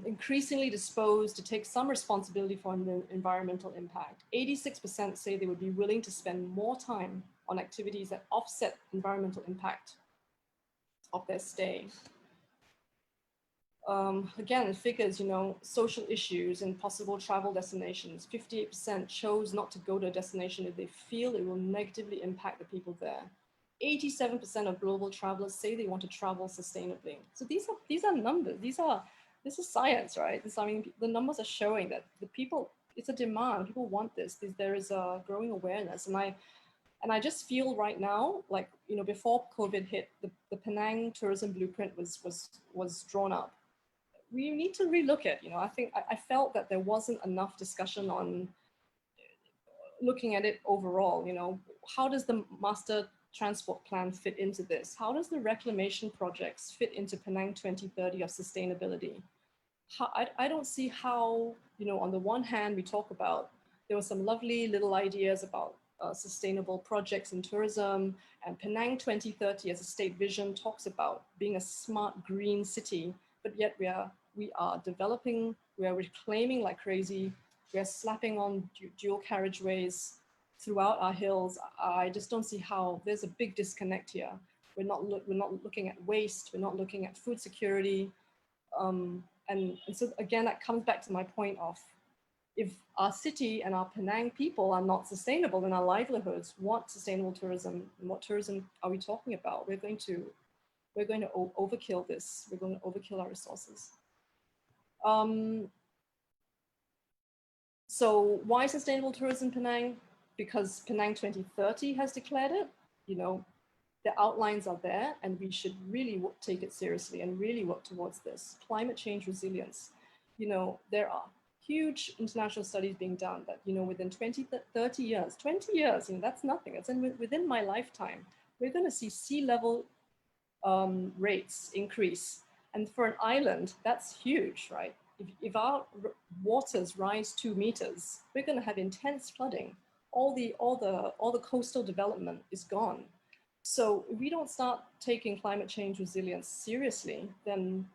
increasingly disposed to take some responsibility for the environmental impact. 86% say they would be willing to spend more time on activities that offset environmental impact of their stay. Again, figures, social issues and possible travel destinations. 58% chose not to go to a destination if they feel it will negatively impact the people there. 87% of global travelers say they want to travel sustainably. So these are numbers. This is science, right? The numbers are showing that the people, it's a demand. People want this. There is a growing awareness, and I just feel right now, like before COVID hit, the Penang tourism blueprint was drawn up. We need to relook it. I felt that there wasn't enough discussion on looking at it overall. How does the master transport plan fit into this? How does the reclamation projects fit into Penang 2030 of sustainability? I don't see how, on the one hand, we talk about, there were some lovely little ideas about sustainable projects in tourism, and Penang 2030 as a state vision talks about being a smart green city, but yet we are developing, we are reclaiming like crazy, we are slapping on dual carriageways throughout our hills. I just don't see how. There's a big disconnect here. We're not looking at waste, we're not looking at food security. And so again, that comes back to my point of, if our city and our Penang people are not sustainable in our livelihoods, what sustainable tourism and what tourism are we talking about? We're going to overkill this. We're going to overkill our resources. So why sustainable tourism Penang? Because Penang 2030 has declared it. The outlines are there, and we should really take it seriously and really work towards this. Climate change resilience. There are huge international studies being done that, within 30 years, that's nothing. It's within my lifetime, we're going to see sea level rates increase. And for an island, that's huge, right? If our waters rise 2 meters, we're going to have intense flooding. All the coastal development is gone. So if we don't start taking climate change resilience seriously, then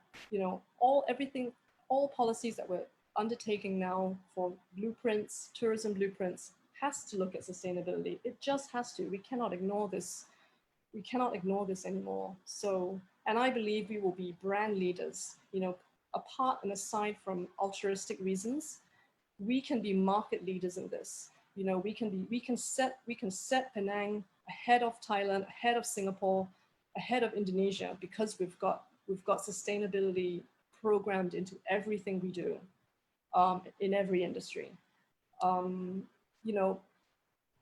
all policies that we're undertaking now for blueprints, tourism blueprints, has to look at sustainability. It just has to. We cannot ignore this. We cannot ignore this anymore. So, and I believe we will be brand leaders. Apart and aside from altruistic reasons, we can be market leaders in this. We can set Penang ahead of Thailand, ahead of Singapore, ahead of Indonesia, because we've got sustainability programmed into everything we do, in every industry.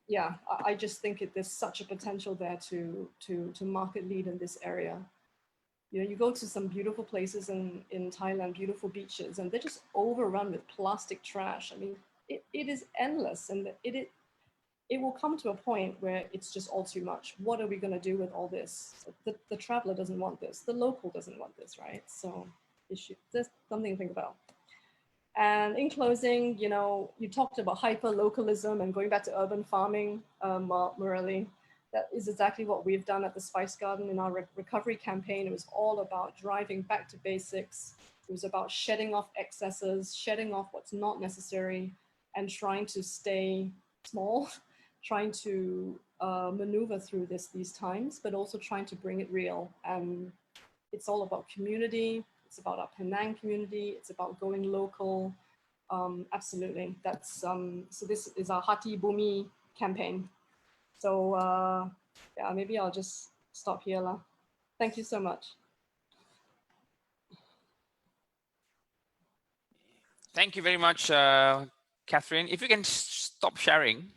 Yeah, I just think there's such a potential there to market lead in this area. You go to some beautiful places in Thailand, beautiful beaches, and they're just overrun with plastic trash. I mean, it is endless, and it will come to a point where it's just all too much. What are we going to do with all this? The traveler doesn't want this. The local doesn't want this, right? So there's something to think about. And in closing, you talked about hyper-localism and going back to urban farming, Murali. That is exactly what we've done at the Spice Garden in our recovery campaign. It was all about driving back to basics. It was about shedding off excesses, shedding off what's not necessary, and trying to stay small, trying to maneuver through these times, but also trying to bring it real. It's all about community. It's about our Penang community. It's about going local. Absolutely. That's so this is our Hati Bumi campaign. So yeah, maybe I'll just stop here. Thank you so much. Thank you very much, Catherine. If you can stop sharing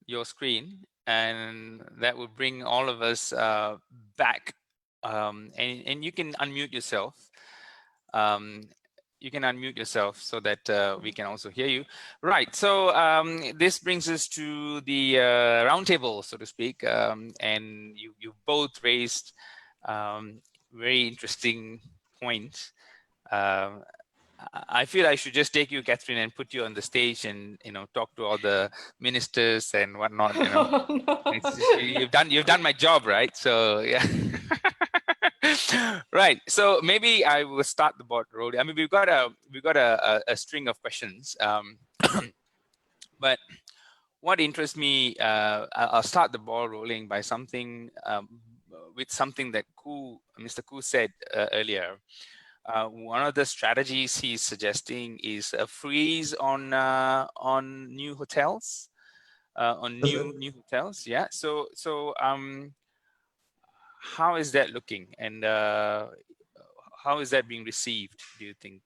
your screen. and that would bring all of us back. And you can unmute yourself. You can unmute yourself so that we can also hear you. Right. So this brings us to the roundtable, so to speak. And you both raised very interesting points. I feel I should just take you, Catherine, and put you on the stage and talk to all the ministers and whatnot. You've done my job, right? So yeah. Right. So maybe I will start the ball rolling. I mean, we've got a string of questions, but what interests me, I'll start the ball rolling by something with something that Mr. Koo said earlier. One of the strategies he's suggesting is a freeze on new hotels, on new hotels. Yeah. So how is that looking, and how is that being received, do you think?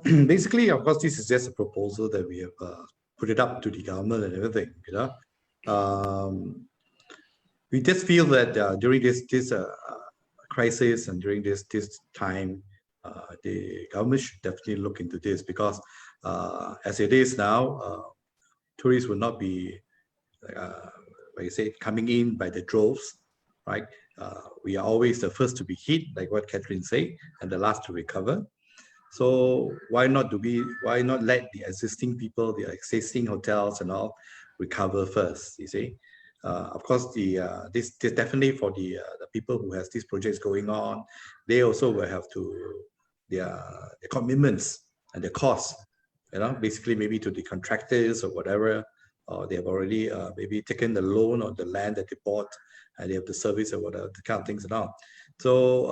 Basically, of course, this is just a proposal that we have put it up to the government and everything. We just feel that during this crisis and during this time, the government should definitely look into this, because as it is now, tourists will not be, like I said, coming in by the droves, right? We are always the first to be hit, like what Catherine said, and the last to recover. So why not let the existing people, the existing hotels and all, recover first? You see, of course, this definitely for the people who has these projects going on, they also will have to their commitments and the costs. Basically maybe to the contractors or whatever, or they have already maybe taken the loan on the land that they bought, and they have to service or whatever, the kind of things and all. So,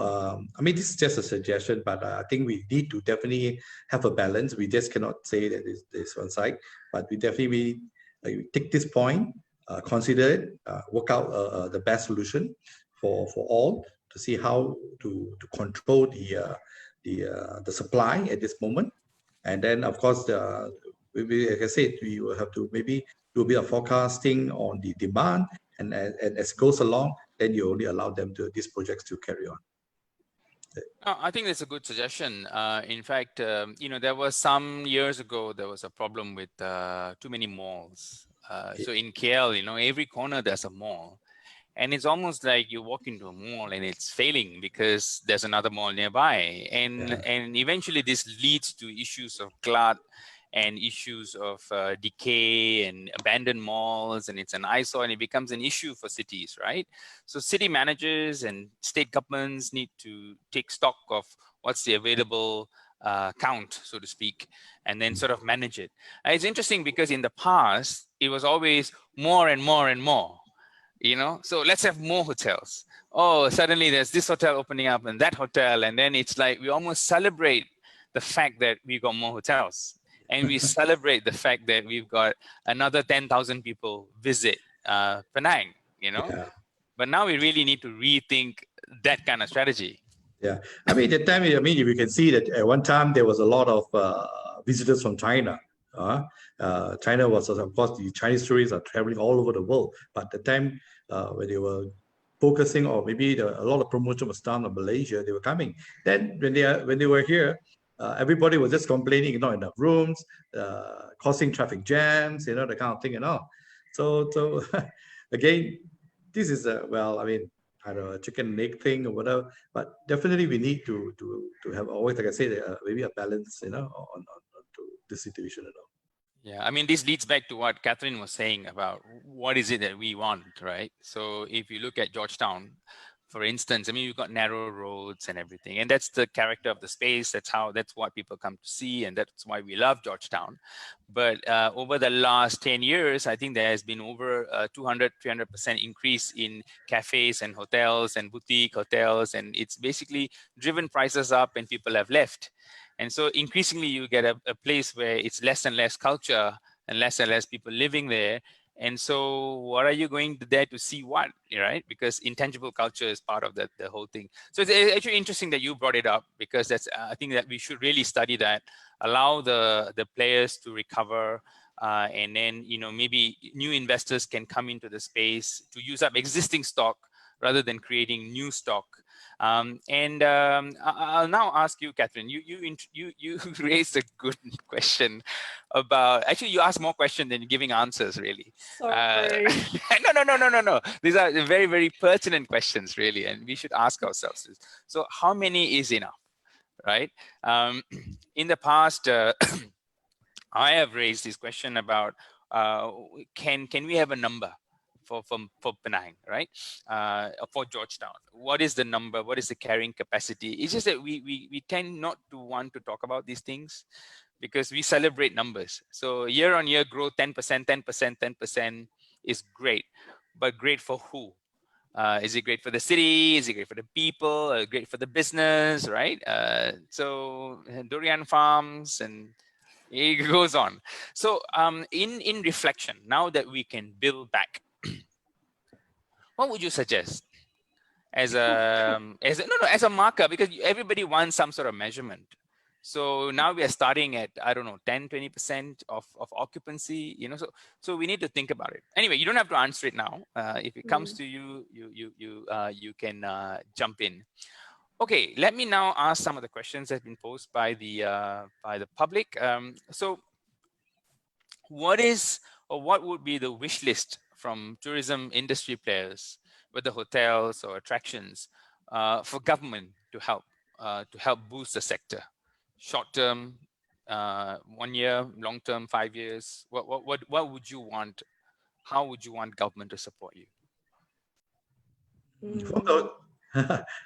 I mean, this is just a suggestion, but I think we need to definitely have a balance. We just cannot say that it's one side, but we definitely take this point, consider it, work out the best solution for all, to see how to control the supply at this moment. And then, of course, like I said, we will have to maybe do a bit of forecasting on the demand, and as it goes along, then you only allow these projects to carry on. I think that's a good suggestion. In fact, there was some years ago, there was a problem with too many malls. So in KL, every corner there's a mall. And it's almost like you walk into a mall and it's failing because there's another mall nearby. And eventually this leads to issues of glut and issues of decay and abandoned malls, and it's an eyesore, and it becomes an issue for cities, right? So city managers and state governments need to take stock of what's the available count, so to speak, and then sort of manage it. It's interesting because in the past, it was always more and more and more. So let's have more hotels. Oh, suddenly there's this hotel opening up and that hotel, and then it's like we almost celebrate the fact that we got more hotels, and we celebrate the fact that we've got another 10,000 people visit Penang. But now we really need to rethink that kind of strategy. Yeah, I mean, at the time, if you can see that at one time there was a lot of visitors from China. China was, of course, the Chinese tourists are traveling all over the world. But the time when they were focusing, or maybe a lot of promotion was done on Malaysia, they were coming. Then when they were here, everybody was just complaining, not enough rooms, causing traffic jams, the kind of thing and all. So again, this is I don't know, a chicken and egg thing or whatever, but definitely we need to have always, like I said, maybe a balance, on to the situation and all. Yeah, I mean, this leads back to what Catherine was saying about what is it that we want, right? So if you look at Georgetown, for instance, I mean, you've got narrow roads and everything, and that's the character of the space. That's what people come to see, and that's why we love Georgetown. But over the last 10 years, I think there has been over 200-300% increase in cafes and hotels and boutique hotels, and it's basically driven prices up, and people have left. And so increasingly you get a place where it's less and less culture and less people living there. And so what are you going there to see what, right? Because intangible culture is part of the whole thing. So it's actually interesting that you brought it up, because that's I think that we should really study that, allow the players to recover, and then maybe new investors can come into the space to use up existing stock rather than creating new stock. I'll now ask you, Catherine. You raised a good question about. Actually, you asked more questions than giving answers, really. Sorry. No. These are very, very pertinent questions, really, and we should ask ourselves this. So, how many is enough, right? In the past, I have raised this question about can we have a number for Penang, right? For Georgetown, what is the number? What is the carrying capacity? It's just that we tend not to want to talk about these things because we celebrate numbers. So year on year growth, 10%, 10%, 10% is great, but great for who? Is it great for the city? Is it great for the people? Great for the business, right? So durian farms and it goes on. So in reflection, now that we can build back, what would you suggest as a marker? Because everybody wants some sort of measurement. So now we are starting at, I don't know, 10, 20% of occupancy, so we need to think about it. Anyway, you don't have to answer it now. If it comes to you, you can jump in. Okay, let me now ask some of the questions that have been posed by the public. So what would be the wish list from tourism industry players, whether hotels or attractions, for government to help boost the sector? Short term, 1 year, long term, 5 years. What would you want? How would you want government to support you?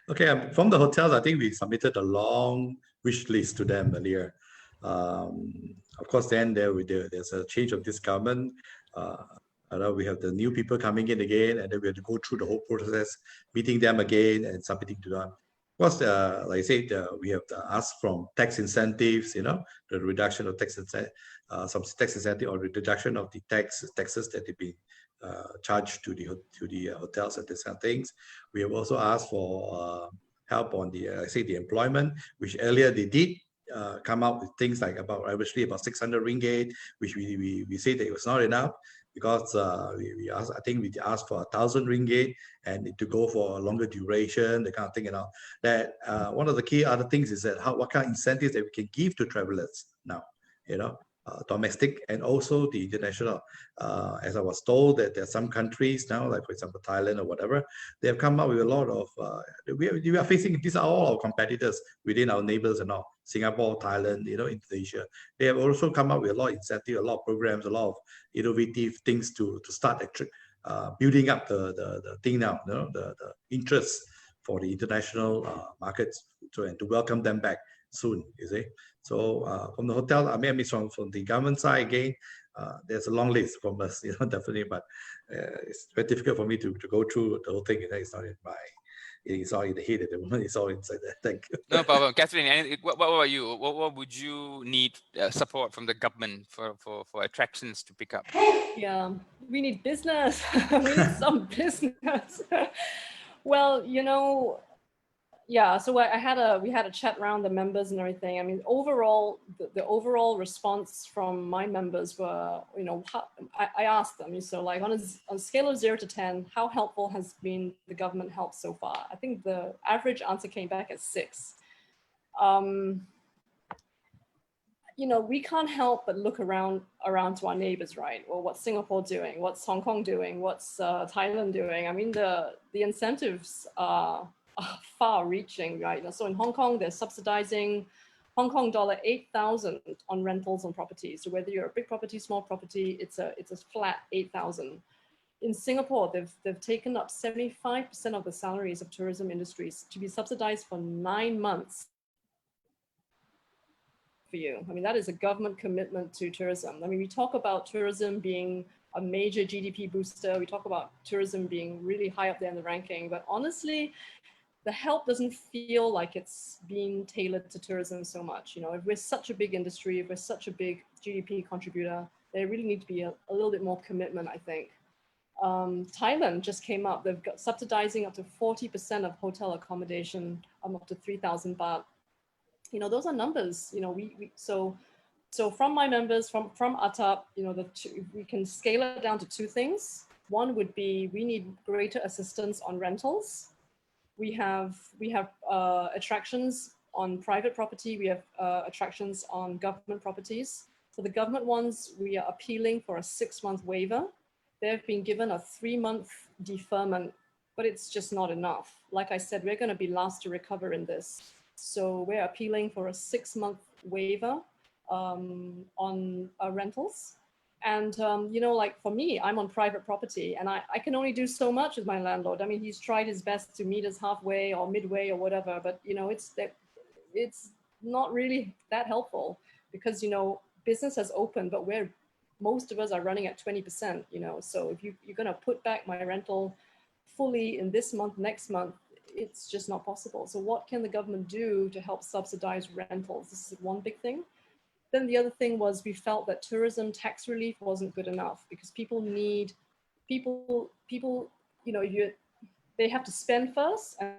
Okay, from the hotels, I think we submitted a long wish list to them earlier. Of course, then there's a change of this government. We have the new people coming in again, and then we have to go through the whole process, meeting them again and submitting to them. Of course, like I said, we have to ask from tax incentives, the reduction of tax incentive, some tax incentive or the reduction of the taxes that they've been charged to the hotels and these kind of things. We have also asked for help on the employment, which earlier they did come up with things like about 600 ringgit, which we say that it was not enough because we asked, I think we asked for 1,000 ringgit and to go for a longer duration, the kind of thing, that one of the key other things is that what kind of incentives that we can give to travelers now, domestic and also the international. As I was told that there are some countries now, like for example Thailand or whatever, they have come up with a lot of. We are facing, these are all our competitors within our neighbors and all, Singapore, Thailand, Indonesia. They have also come up with a lot of incentive, a lot of programs, a lot of innovative things to start building up the thing now, the interest for the international markets, and to welcome them back soon, you see. So from the hotel, I mean from the government side again, there's a long list from us, definitely, but it's very difficult for me to go through the whole thing. It's not in it's all in the head at the moment. It's all inside there. Thank you. No problem, Catherine. What about you? What would you need support from the government for attractions to pick up? Yeah, we need business. We need some business. Well, yeah, so we had a chat around the members and everything. I mean, overall, the overall response from my members were, I asked them, so like on a scale of 0 to 10, how helpful has been the government help so far? I think the average answer came back at 6. We can't help but look around to our neighbors, right? Well, what's Singapore doing? What's Hong Kong doing? What's Thailand doing? I mean, the incentives are far-reaching, right? So in Hong Kong, they're subsidizing Hong Kong dollar 8,000 on rentals on properties. So whether you're a big property, small property, it's a flat 8,000. In Singapore, they've taken up 75% of the salaries of tourism industries to be subsidized for 9 months. For you, I mean, that is a government commitment to tourism. I mean, we talk about tourism being a major GDP booster. We talk about tourism being really high up there in the ranking, but honestly, the help doesn't feel like it's being tailored to tourism so much. If we're such a big industry, if we're such a big GDP contributor, there really need to be a little bit more commitment, I think. Thailand just came up. They've got subsidizing up to 40% of hotel accommodation, up to 3,000 baht. Those are numbers. So So from my members, from ATAP, you know, we can scale it down to two things. One would be we need greater assistance on rentals. We have attractions on private property. We have attractions on government properties. For the government ones, we are appealing for a 6-month waiver. They've been given a 3-month deferment, but it's just not enough. Like I said, we're going to be last to recover in this. So we're appealing for a 6-month waiver on rentals. And, you know, like for me, I'm on private property and I can only do so much with my landlord. I mean, he's tried his best to meet us halfway or midway or whatever, but, you know, it's not really that helpful because, you know, business has opened, but most of us are running at 20%, you know, so if you're going to put back my rental fully in this month, next month, it's just not possible. So what can the government do to help subsidize rentals? This is one big thing. Then the other thing was we felt that tourism tax relief wasn't good enough because people, you know, they have to spend first. And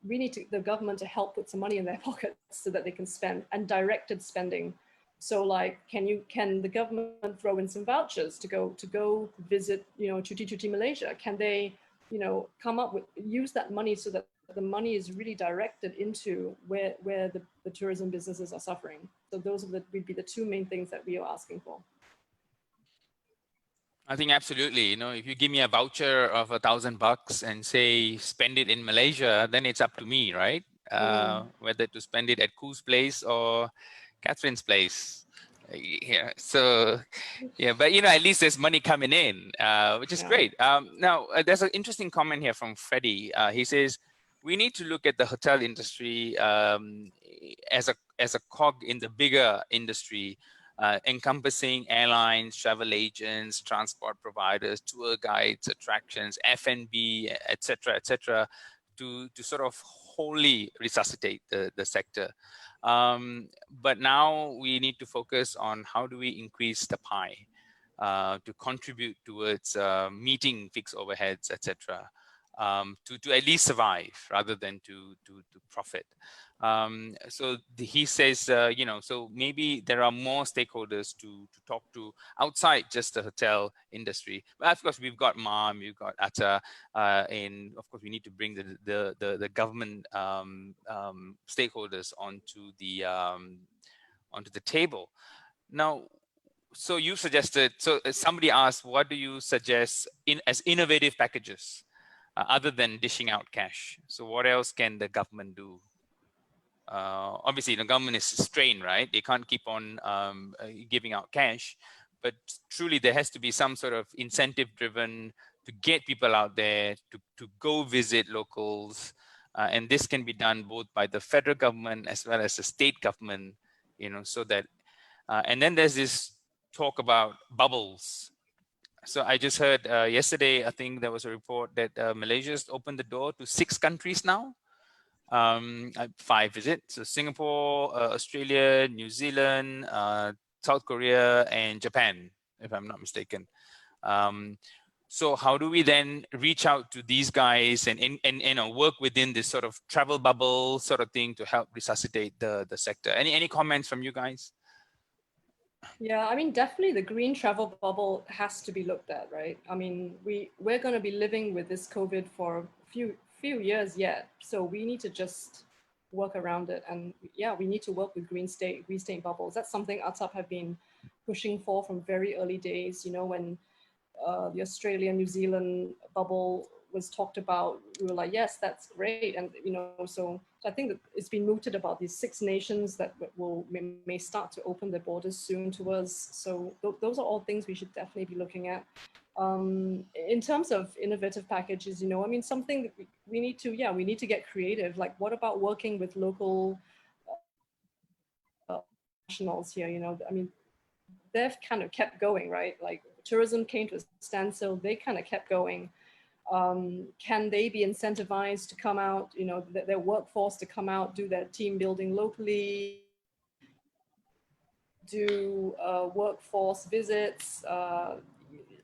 we need the government to help put some money in their pockets so that they can spend, and directed spending. So like, can the government throw in some vouchers to go visit, you know, cuti Malaysia? Can they, you know, use that money so that the money is really directed into where the tourism businesses are suffering? So those would be the two main things that we are asking for. I think absolutely. You know, if you give me a voucher of $1,000 and say spend it in Malaysia, then it's up to me, right? Whether to spend it at Khoo's place or Catherine's place. Yeah. So, yeah, but you know, at least there's money coming in, which is great. Now, there's an interesting comment here from Freddie. He says we need to look at the hotel industry as a cog in the bigger industry. Encompassing airlines, travel agents, transport providers, tour guides, attractions, F&B, etc., to sort of wholly resuscitate the sector. But now we need to focus on how do we increase the pie to contribute towards meeting fixed overheads, etc. To at least survive rather than to profit. So he says, you know, so maybe there are more stakeholders to talk to outside just the hotel industry. But of course, we've got MAM, we've got ATA, and of course, we need to bring the government stakeholders onto the table. Now, so you suggested, so somebody asked, what do you suggest as innovative packages? Other than dishing out cash. So what else can the government do? Obviously, the government is strained, right? They can't keep on giving out cash, but truly there has to be some sort of incentive driven to get people out there to go visit locals. And this can be done both by the federal government as well as the state government, you know, so that, and then there's this talk about bubbles. So I just heard yesterday, I think there was a report that Malaysia's opened the door to 6 countries now. 5, is it? So Singapore, Australia, New Zealand, South Korea, and Japan, if I'm not mistaken. So how do we then reach out to these guys and you know, work within this sort of travel bubble sort of thing to help resuscitate the sector? Any comments from you guys? Yeah, I mean, definitely the green travel bubble has to be looked at, right? I mean, we're going to be living with this COVID for a few years yet, so we need to just work around it. And yeah, we need to work with green state bubbles. That's something ATAP have been pushing for from very early days. You know, when the Australia, New Zealand bubble was talked about, we were like, yes, that's great. And, you know, so I think that it's been mooted about these 6 nations that may start to open their borders soon to us. So those are all things we should definitely be looking at. In terms of innovative packages, you know, I mean, something that we need to get creative. Like, what about working with local nationals here? You know, I mean, they've kind of kept going, right? Like tourism came to a standstill, they kind of kept going. Can they be incentivized to come out, you know, their workforce to come out, do their team building locally, do workforce visits,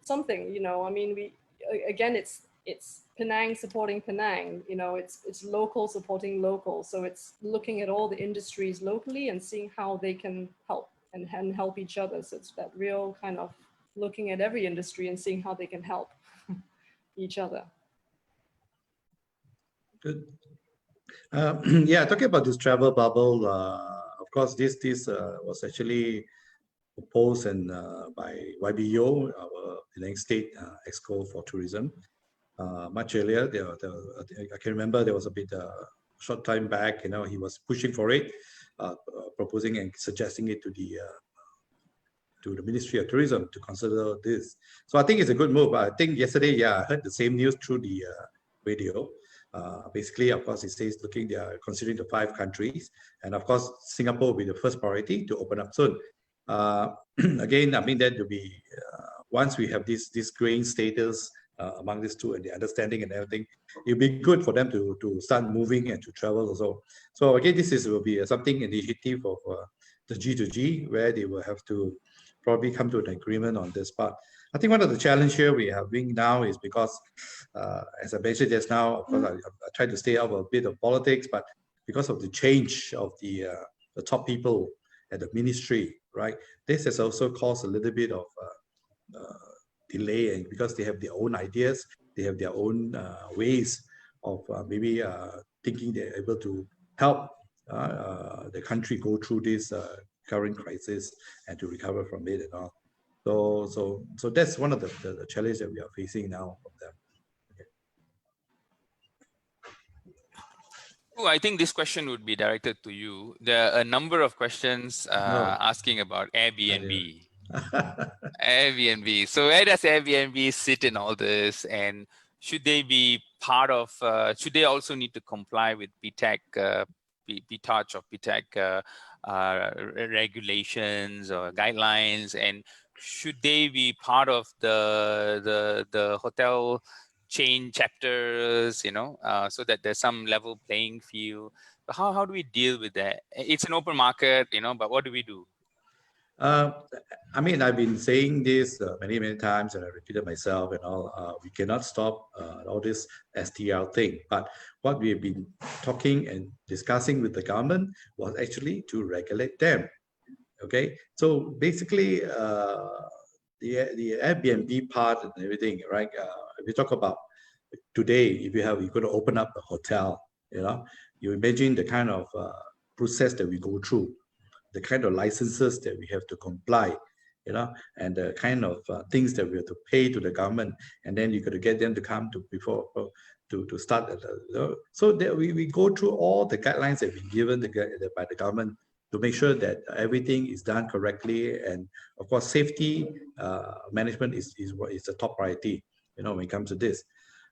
something, you know, I mean, again, it's it's Penang supporting Penang, it's local supporting local. So it's looking at all the industries locally and seeing how they can help and help each other. So it's that real kind of looking at every industry and seeing how they can help each other. Good. Yeah, talking about this travel bubble, of course, this was actually proposed and by YBO, our Penang State Exco for Tourism. Much earlier, I can remember there was a bit short time back. He was pushing for it, proposing and suggesting it to the Ministry of Tourism to consider this. So I think it's a good move. I think yesterday, yeah, I heard the same news through the radio. Basically, of course, it says they are considering the 5 countries, and of course, Singapore will be the first priority to open up soon. Again, I mean that will be once we have this grain status among these two and the understanding and everything, it'll be good for them to start moving and to travel also. So again, will be something initiative of the G2G, where they will have to probably come to an agreement on this part. I think one of the challenge here we are having now is because, as I mentioned just now, of course, I try to stay out of a bit of politics, but because of the change of the top people at the ministry, right? This has also caused a little bit of delay, and because they have their own ideas, they have their own ways of maybe thinking they're able to help the country go through this current crisis and to recover from it and all. So that's one of the challenges that we are facing now from them. Oh, I think this question would be directed to you. There are a number of questions asking about Airbnb. Airbnb. So where does Airbnb sit in all this? And should they be part of, should they also need to comply with PTAC, PTOCH or PTAC regulations or guidelines? And should they be part of the hotel chain chapters, so that there's some level playing field? How do we deal with that? It's an open market, but what do we do? I mean, I've been saying this many times, and I repeated myself and all. We cannot stop all this STR thing. But what we've been talking and discussing with the government was actually to regulate them. Okay, so basically, the Airbnb part and everything, right? If you talk about today, if you're going to open up a hotel, you imagine the kind of process that we go through, the kind of licenses that we have to comply, and the kind of things that we have to pay to the government, and then you got to get them to come to start. So that we go through all the guidelines that have been given by the government to make sure that everything is done correctly, and of course, safety management is the top priority. When it comes to this.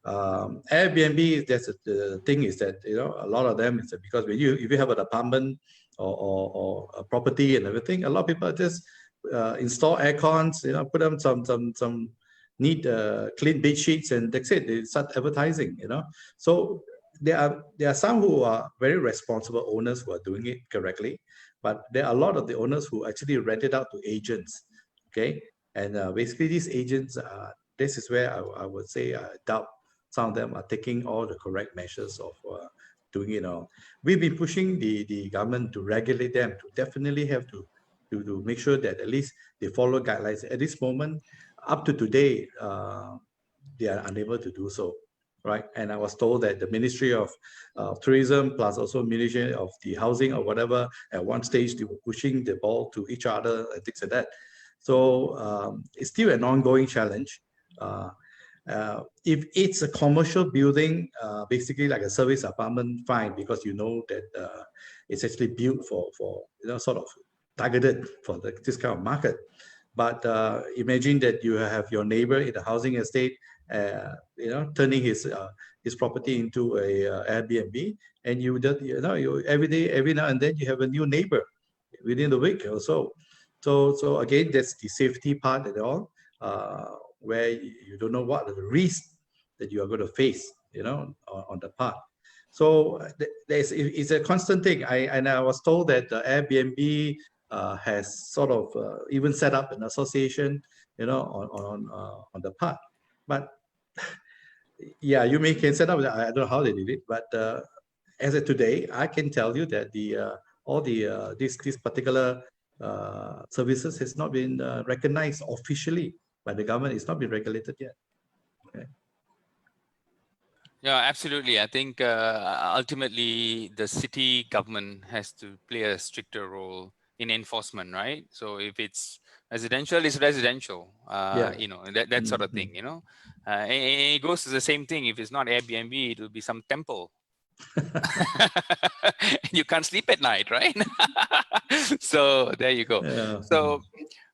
Airbnb, the thing is that a lot of them is because if you have an apartment or a property and everything, a lot of people just install air cons, put them some neat clean bed sheets, and that's it. They start advertising, So there are some who are very responsible owners who are doing it correctly, but there are a lot of the owners who actually rent it out to agents. Okay, and basically these agents, this is where I would say I doubt some of them are taking all the correct measures of doing it all. We've been pushing the government to regulate them, to definitely have to make sure that at least they follow guidelines. At this moment, up to today, they are unable to do so, right? And I was told that the Ministry of Tourism plus also Ministry of the Housing or whatever, at one stage they were pushing the ball to each other and things like that. So it's still an ongoing challenge. If it's a commercial building, basically like a service apartment, fine, because that it's actually built for sort of targeted for this kind of market. But imagine that you have your neighbor in a housing estate, turning his property into a Airbnb, and you every day, every now and then you have a new neighbor within the week or so. So again, that's the safety part and all. Where you don't know what are the risks that you are going to face, on the part. So it's a constant thing. I was told that the Airbnb has sort of even set up an association, on the part. But Yeah, you may can set up. I don't know how they did it, but as of today, I can tell you that the all the this particular services has not been recognized officially by the government. It's not been regulated yet. Okay. Yeah, absolutely. I think ultimately the city government has to play a stricter role in enforcement, right? So if it's residential, it's residential, Yeah. you know, that sort of Mhm. thing, you know. And it goes to the same thing. If it's not Airbnb, it will be some temple. You can't sleep at night, right? So there you go. Yeah. So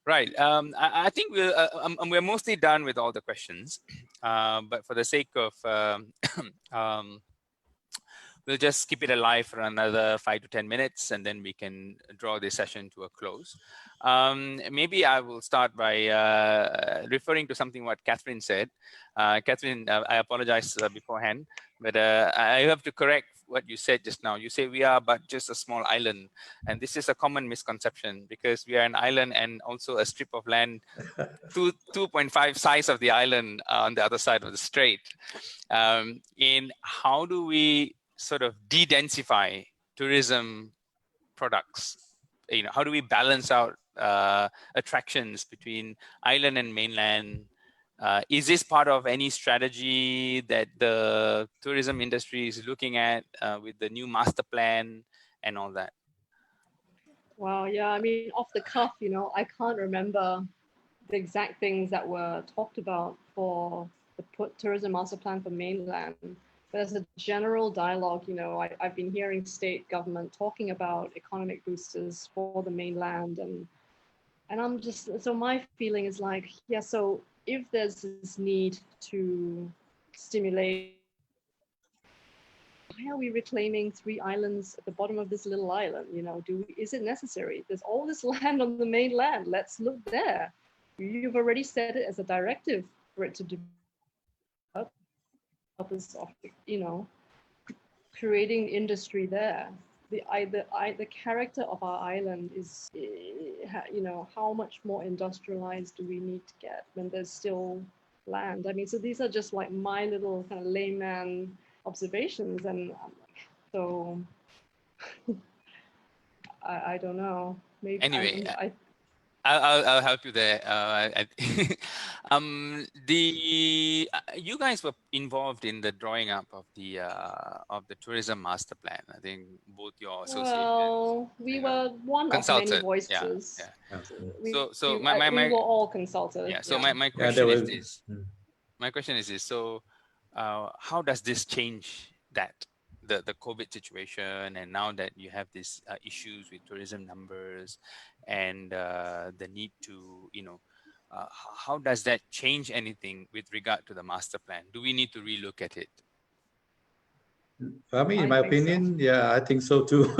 right, I think we're mostly done with all the questions, but for the sake of um, we'll just keep it alive for another 5 to 10 minutes, and then we can draw this session to a close. Maybe I will start by referring to something what Catherine said. Catherine, I apologize beforehand, but I have to correct what you said just now. You say we are but just a small island, and this is a common misconception because we are an island and also a strip of land 2.5 size of the island on the other side of the strait. In how do we sort of de-densify tourism products? You know, how do we balance out attractions between island and mainland? Is this part of any strategy that the tourism industry is looking at with the new master plan and all that? Wow, yeah, I mean, off the cuff, I can't remember the exact things that were talked about for the tourism master plan for mainland. But as a general dialogue, I've been hearing state government talking about economic boosters for the mainland, and I'm just, so my feeling is like, yeah, so if there's this need to stimulate, why are we reclaiming 3 islands at the bottom of this little island? Is it necessary? There's all this land on the mainland. Let's look there. You've already set it as a directive for it to develop, purpose of, creating industry there. The character of our island is, how much more industrialized do we need to get when there's still land? I mean, so these are just like my little kind of layman observations, and so I don't know. Maybe Anyway, I'll help you there. You guys were involved in the drawing up of the tourism master plan. I think both your associations. Well, we were one of many voices. Yeah. We my were all consulted. Yeah. So my Yeah, question there is was. this. My question is this. So, how does this change that? The COVID situation, and now that you have these issues with tourism numbers and the need to, how does that change anything with regard to the master plan? Do we need to relook at it? I mean, in my opinion, yeah, I think so too.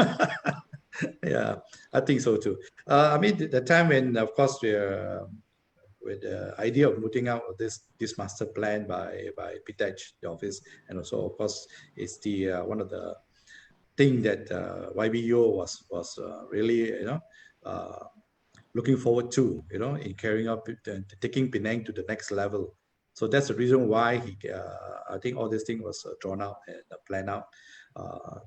Yeah, I think so too. I mean, the time when, of course, we're with the idea of putting out this master plan by PITEJ, the office, and also, of course, it's the one of the thing that YBO was really looking forward to, in carrying out taking Penang to the next level. So that's the reason why I think all this thing was drawn out and planned out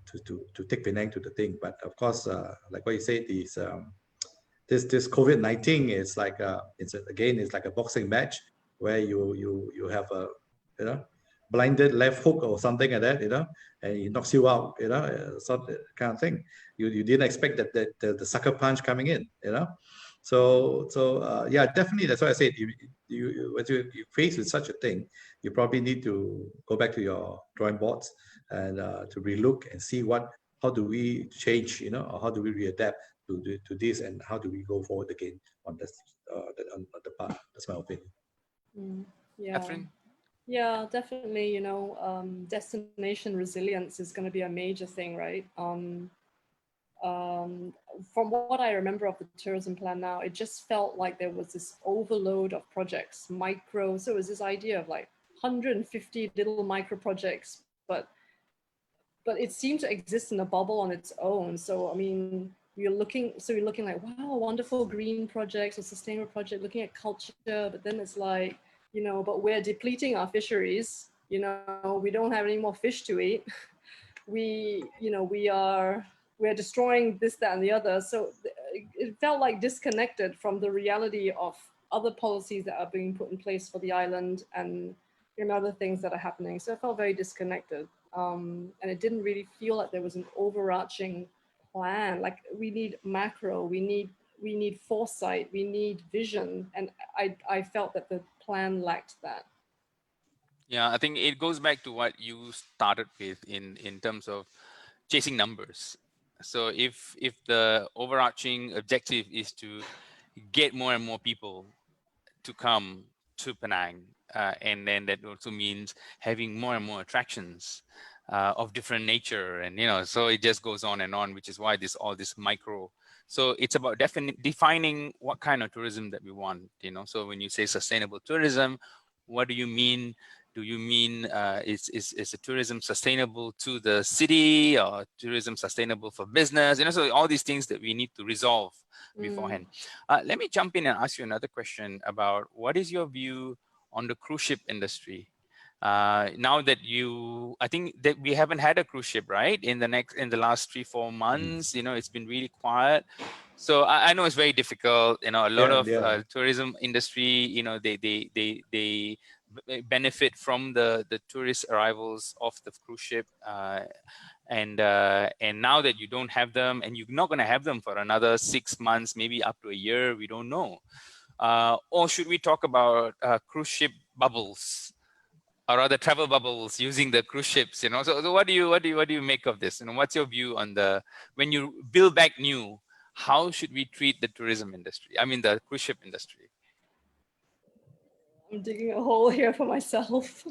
to take Penang to the thing. But of course, like what you said, this COVID-19 is like it's like a boxing match where you have a blinded left hook or something like that, and it knocks you out, sort of kind of thing. You didn't expect that the sucker punch coming in, So yeah, definitely that's why I said when you face with such a thing, you probably need to go back to your drawing boards and to relook and see how do we change, or how do we readapt to this, and how do we go forward again on this on the path. That's my opinion. Yeah. Catherine? Yeah, definitely. Destination resilience is going to be a major thing, right? From what I remember of the tourism plan now, it just felt like there was this overload of projects, so it was this idea of like 150 little micro projects, but it seemed to exist in a bubble on its own. So I mean, you're looking like, wow, wonderful green projects or sustainable project, looking at culture, but then it's like, but we're depleting our fisheries You know, we don't have any more fish to eat. We're destroying this, that, and the other. So it felt like disconnected from the reality of other policies that are being put in place for the island and other things that are happening. So I felt very disconnected. And it didn't really feel like there was an overarching plan. Like we need macro, we need foresight, we need vision. And I felt that the plan lacked that. Yeah, I think it goes back to what you started with in terms of chasing numbers. So if the overarching objective is to get more and more people to come to Penang, and then that also means having more and more attractions of different nature, and so it just goes on and on, which is why all this micro. So it's about defining what kind of tourism that we want. So when you say sustainable tourism, what do you mean? Do you mean is a tourism sustainable to the city, or tourism sustainable for business? So all these things that we need to resolve beforehand. Let me jump in and ask you another question about what is your view on the cruise ship industry? Now that I think that we haven't had a cruise ship, right? In the last 3-4 months, it's been really quiet. So I know it's very difficult. A lot of tourism industry, they benefit from the tourist arrivals of the cruise ship. And now that you don't have them, and you're not going to have them for another 6 months, maybe up to a year, we don't know. Or should we talk about cruise ship bubbles, or rather travel bubbles using the cruise ships? So what do you make of this? What's your view on when you build back new? How should we treat the tourism industry? I mean, the cruise ship industry. I'm digging a hole here for myself.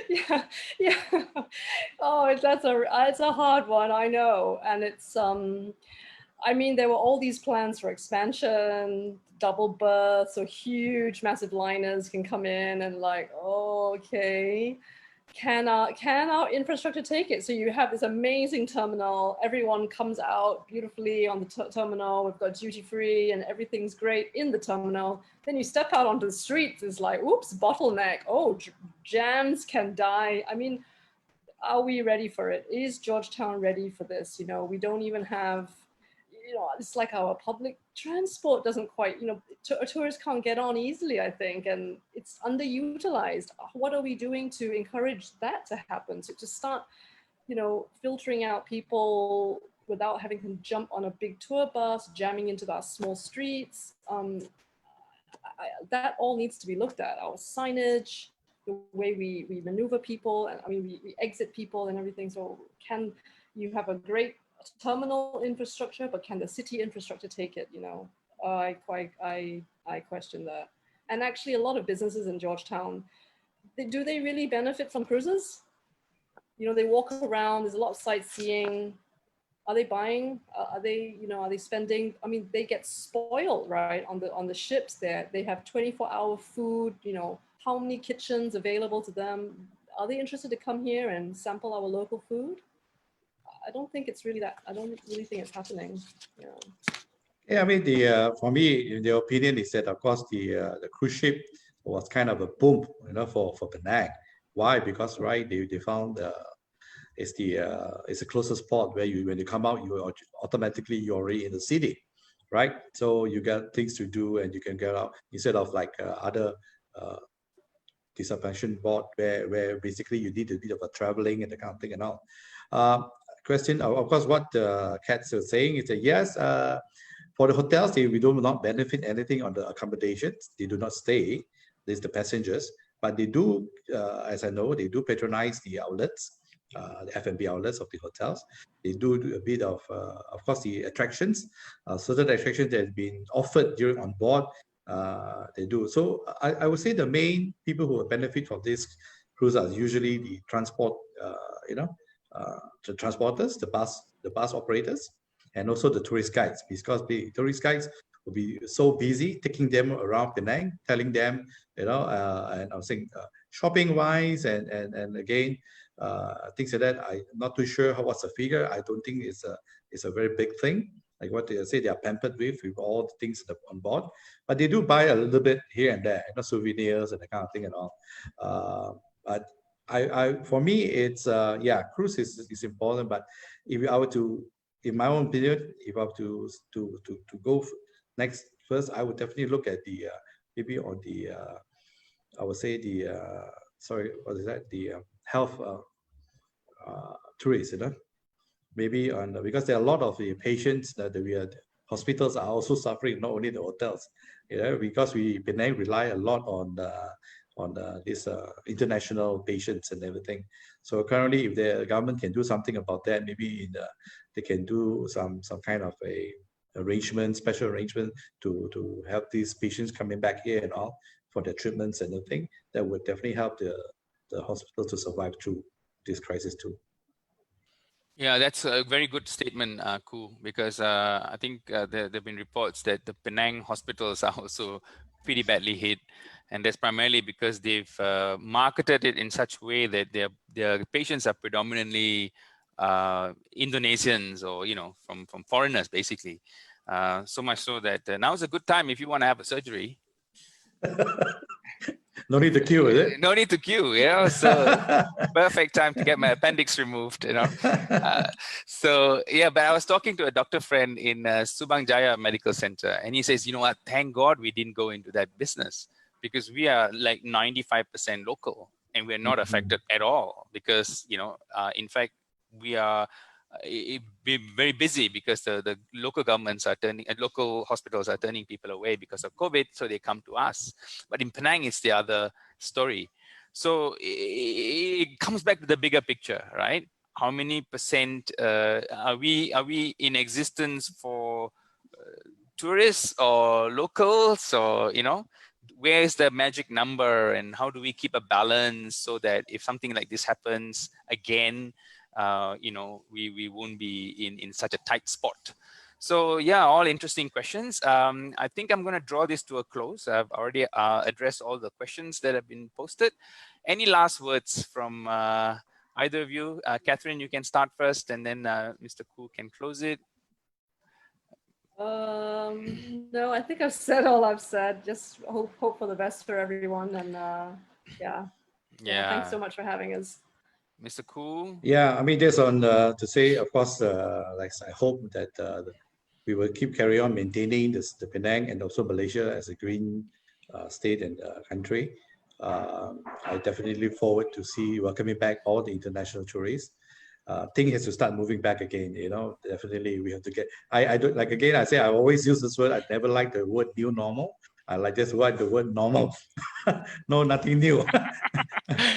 yeah. Oh, it's a hard one, I know. And it's I mean, there were all these plans for expansion, double berths, so huge, massive liners can come in and like, oh, okay. Can our infrastructure take it? So you have this amazing terminal, everyone comes out beautifully on the terminal, we've got duty free and everything's great in the terminal. Then you step out onto the streets, it's like, oops, bottleneck, oh, jams can die. I mean, are we ready for it? Is Georgetown ready for this? We don't even have, it's like our public transport doesn't quite, tourists can't get on easily, I think, and it's underutilized. What are we doing to encourage that to happen? So to start, filtering out people without having to jump on a big tour bus, jamming into our small streets, that all needs to be looked at. Our signage, the way we maneuver people, and I mean, we exit people and everything. So can you have a great terminal infrastructure, but can the city infrastructure take it? I question that. And actually, a lot of businesses in Georgetown, do they really benefit from cruises? They walk around. There's a lot of sightseeing. Are they buying? Are they spending? I mean, they get spoiled, right? On the ships there, they have 24-hour food. How many kitchens available to them? Are they interested to come here and sample our local food? I don't think it's really that. I don't really think it's happening. Yeah, I mean, for me, the opinion is that, of course, the cruise ship was kind of a boom, for Penang. Why? Because, right, they found it's the closest port where when you come out, you're already in the city, right? So you got things to do and you can get out instead of like other disaffection board where basically you need a bit of a traveling and the kind of thing and all. Question, of course, what Kat's saying is that yes, for the hotels, we do not benefit anything on the accommodations. They do not stay. There's the passengers, but they do, as I know, they do patronize the outlets, the F&B outlets of the hotels. They do a bit of course, the attractions, certain attractions that have been offered during on board. They do. So I would say the main people who will benefit from this cruise are usually the transport, the transporters, the bus operators, and also the tourist guides, because the tourist guides will be so busy taking them around Penang, telling them, and I'm saying shopping wise and again things like that. I'm not too sure what's the figure. I don't think it's a very big thing. like what they say, they are pampered with all the things on board, but they do buy a little bit here and there, souvenirs and that kind of thing and all. But for me, it's yeah, cruise is important. But if I were to, in my own opinion, if I were to go next first, I would definitely look at the maybe on the I would say the sorry, what is that? The health tourists, maybe on because there are a lot of the patients that we are hospitals are also suffering, not only the hotels, because Penang rely a lot on these international patients and everything. So currently, if the government can do something about that, maybe they can do some kind of a arrangement, special arrangement to help these patients coming back here and all for their treatments and everything. That would definitely help the hospital to survive through this crisis too. Yeah, that's a very good statement, Koo, because I think there have been reports that the Penang hospitals are also pretty badly hit. And that's primarily because they've marketed it in such a way that their patients are predominantly Indonesians or, from foreigners, basically. So much so that now's a good time if you want to have a surgery. No need to queue, is it? No need to queue, so perfect time to get my appendix removed, So yeah, but I was talking to a doctor friend in Subang Jaya Medical Center, and he says, you know what, thank God we didn't go into that business, because we are like 95% local and we're not affected at all, because in fact we are very busy because the local governments are local hospitals are turning people away because of COVID, so they come to us. But in Penang, it's the other story. So it comes back to the bigger picture, right? How many percent are we in existence for tourists or locals, or where's the magic number, and how do we keep a balance so that if something like this happens again, we won't be in such a tight spot. So yeah, all interesting questions. I think I'm going to draw this to a close. I've already addressed all the questions that have been posted. Any last words from either of you? Catherine, you can start first, and then Mr. Koo can close it. No, I think I've said all I've said. Just hope for the best for everyone, and yeah. Thanks so much for having us. Mr. Koo? Yeah, I mean, just on to say, of course, like I hope that we will carry on maintaining the Penang and also Malaysia as a green state and country. I definitely look forward to see welcoming back all the international tourists. Thing has to start moving back again. Definitely we have to get. I don't like, again, I say I always use this word. I never like the word new normal. I like just the word normal. No, nothing new.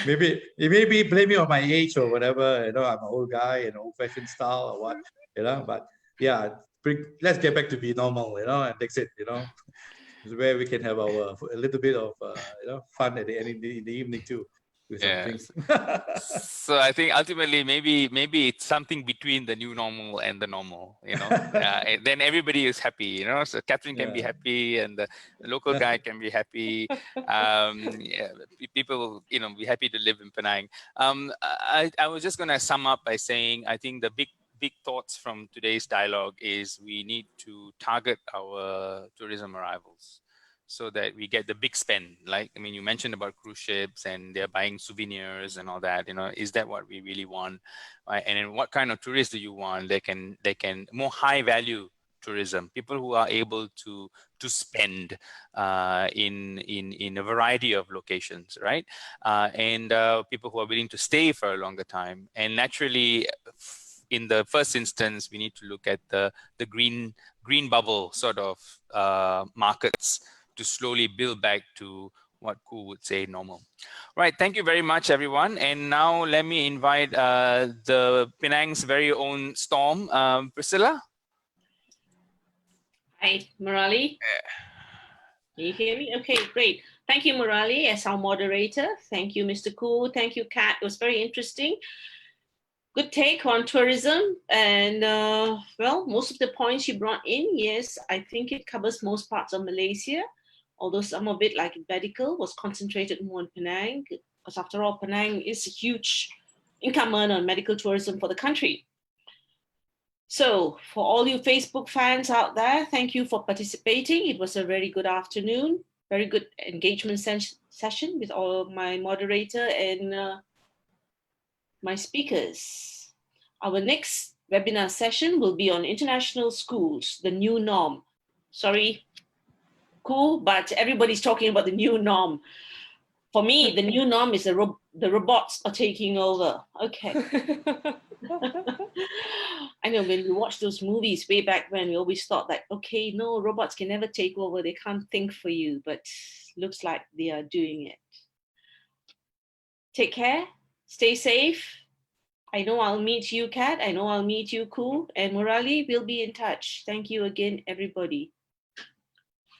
Maybe it may be blaming on my age or whatever. I'm an old guy, old-fashioned style or what. But yeah, let's get back to be normal. And that's it. Where we can have a little bit of fun at the end in the evening too. Yes. So I think ultimately maybe it's something between the new normal and the normal, then everybody is happy, so Catherine can be happy, and the local guy can be happy. People be happy to live in Penang. I was just going to sum up by saying I think the big thoughts from today's dialogue is we need to target our tourism arrivals so that we get the big spend. You mentioned about cruise ships and they're buying souvenirs and all that. Is that what we really want? Right? And then what kind of tourists do you want? They can more high value tourism, people who are able to spend in a variety of locations, right? And people who are willing to stay for a longer time. And naturally, in the first instance, we need to look at the green bubble sort of markets to slowly build back to what Koo would say normal. Right, thank you very much, everyone. And now let me invite the Penang's very own Storm, Priscilla. Hi, Murali. Can you hear me? Okay, great. Thank you, Murali, as our moderator. Thank you, Mr. Koo. Thank you, Kat. It was very interesting. Good take on tourism. And well, most of the points you brought in, yes, I think it covers most parts of Malaysia, although some of it, like medical, was concentrated more in Penang, because after all, Penang is a huge income earner on medical tourism for the country. So for all you Facebook fans out there, thank you for participating. It was a very good afternoon, very good engagement session with all my moderator and my speakers. Our next webinar session will be on international schools, the new norm. Sorry, cool, but everybody's talking about the new norm. For me, the new norm is the robots are taking over. Okay. I know when we watch those movies way back when, we always thought that, okay, no, robots can never take over. They can't think for you, but looks like they are doing it. Take care. Stay safe. I know I'll meet you, Kat. I know I'll meet you, Cool. And Murali, we'll be in touch. Thank you again, everybody.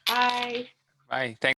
Bye. Bye. Thank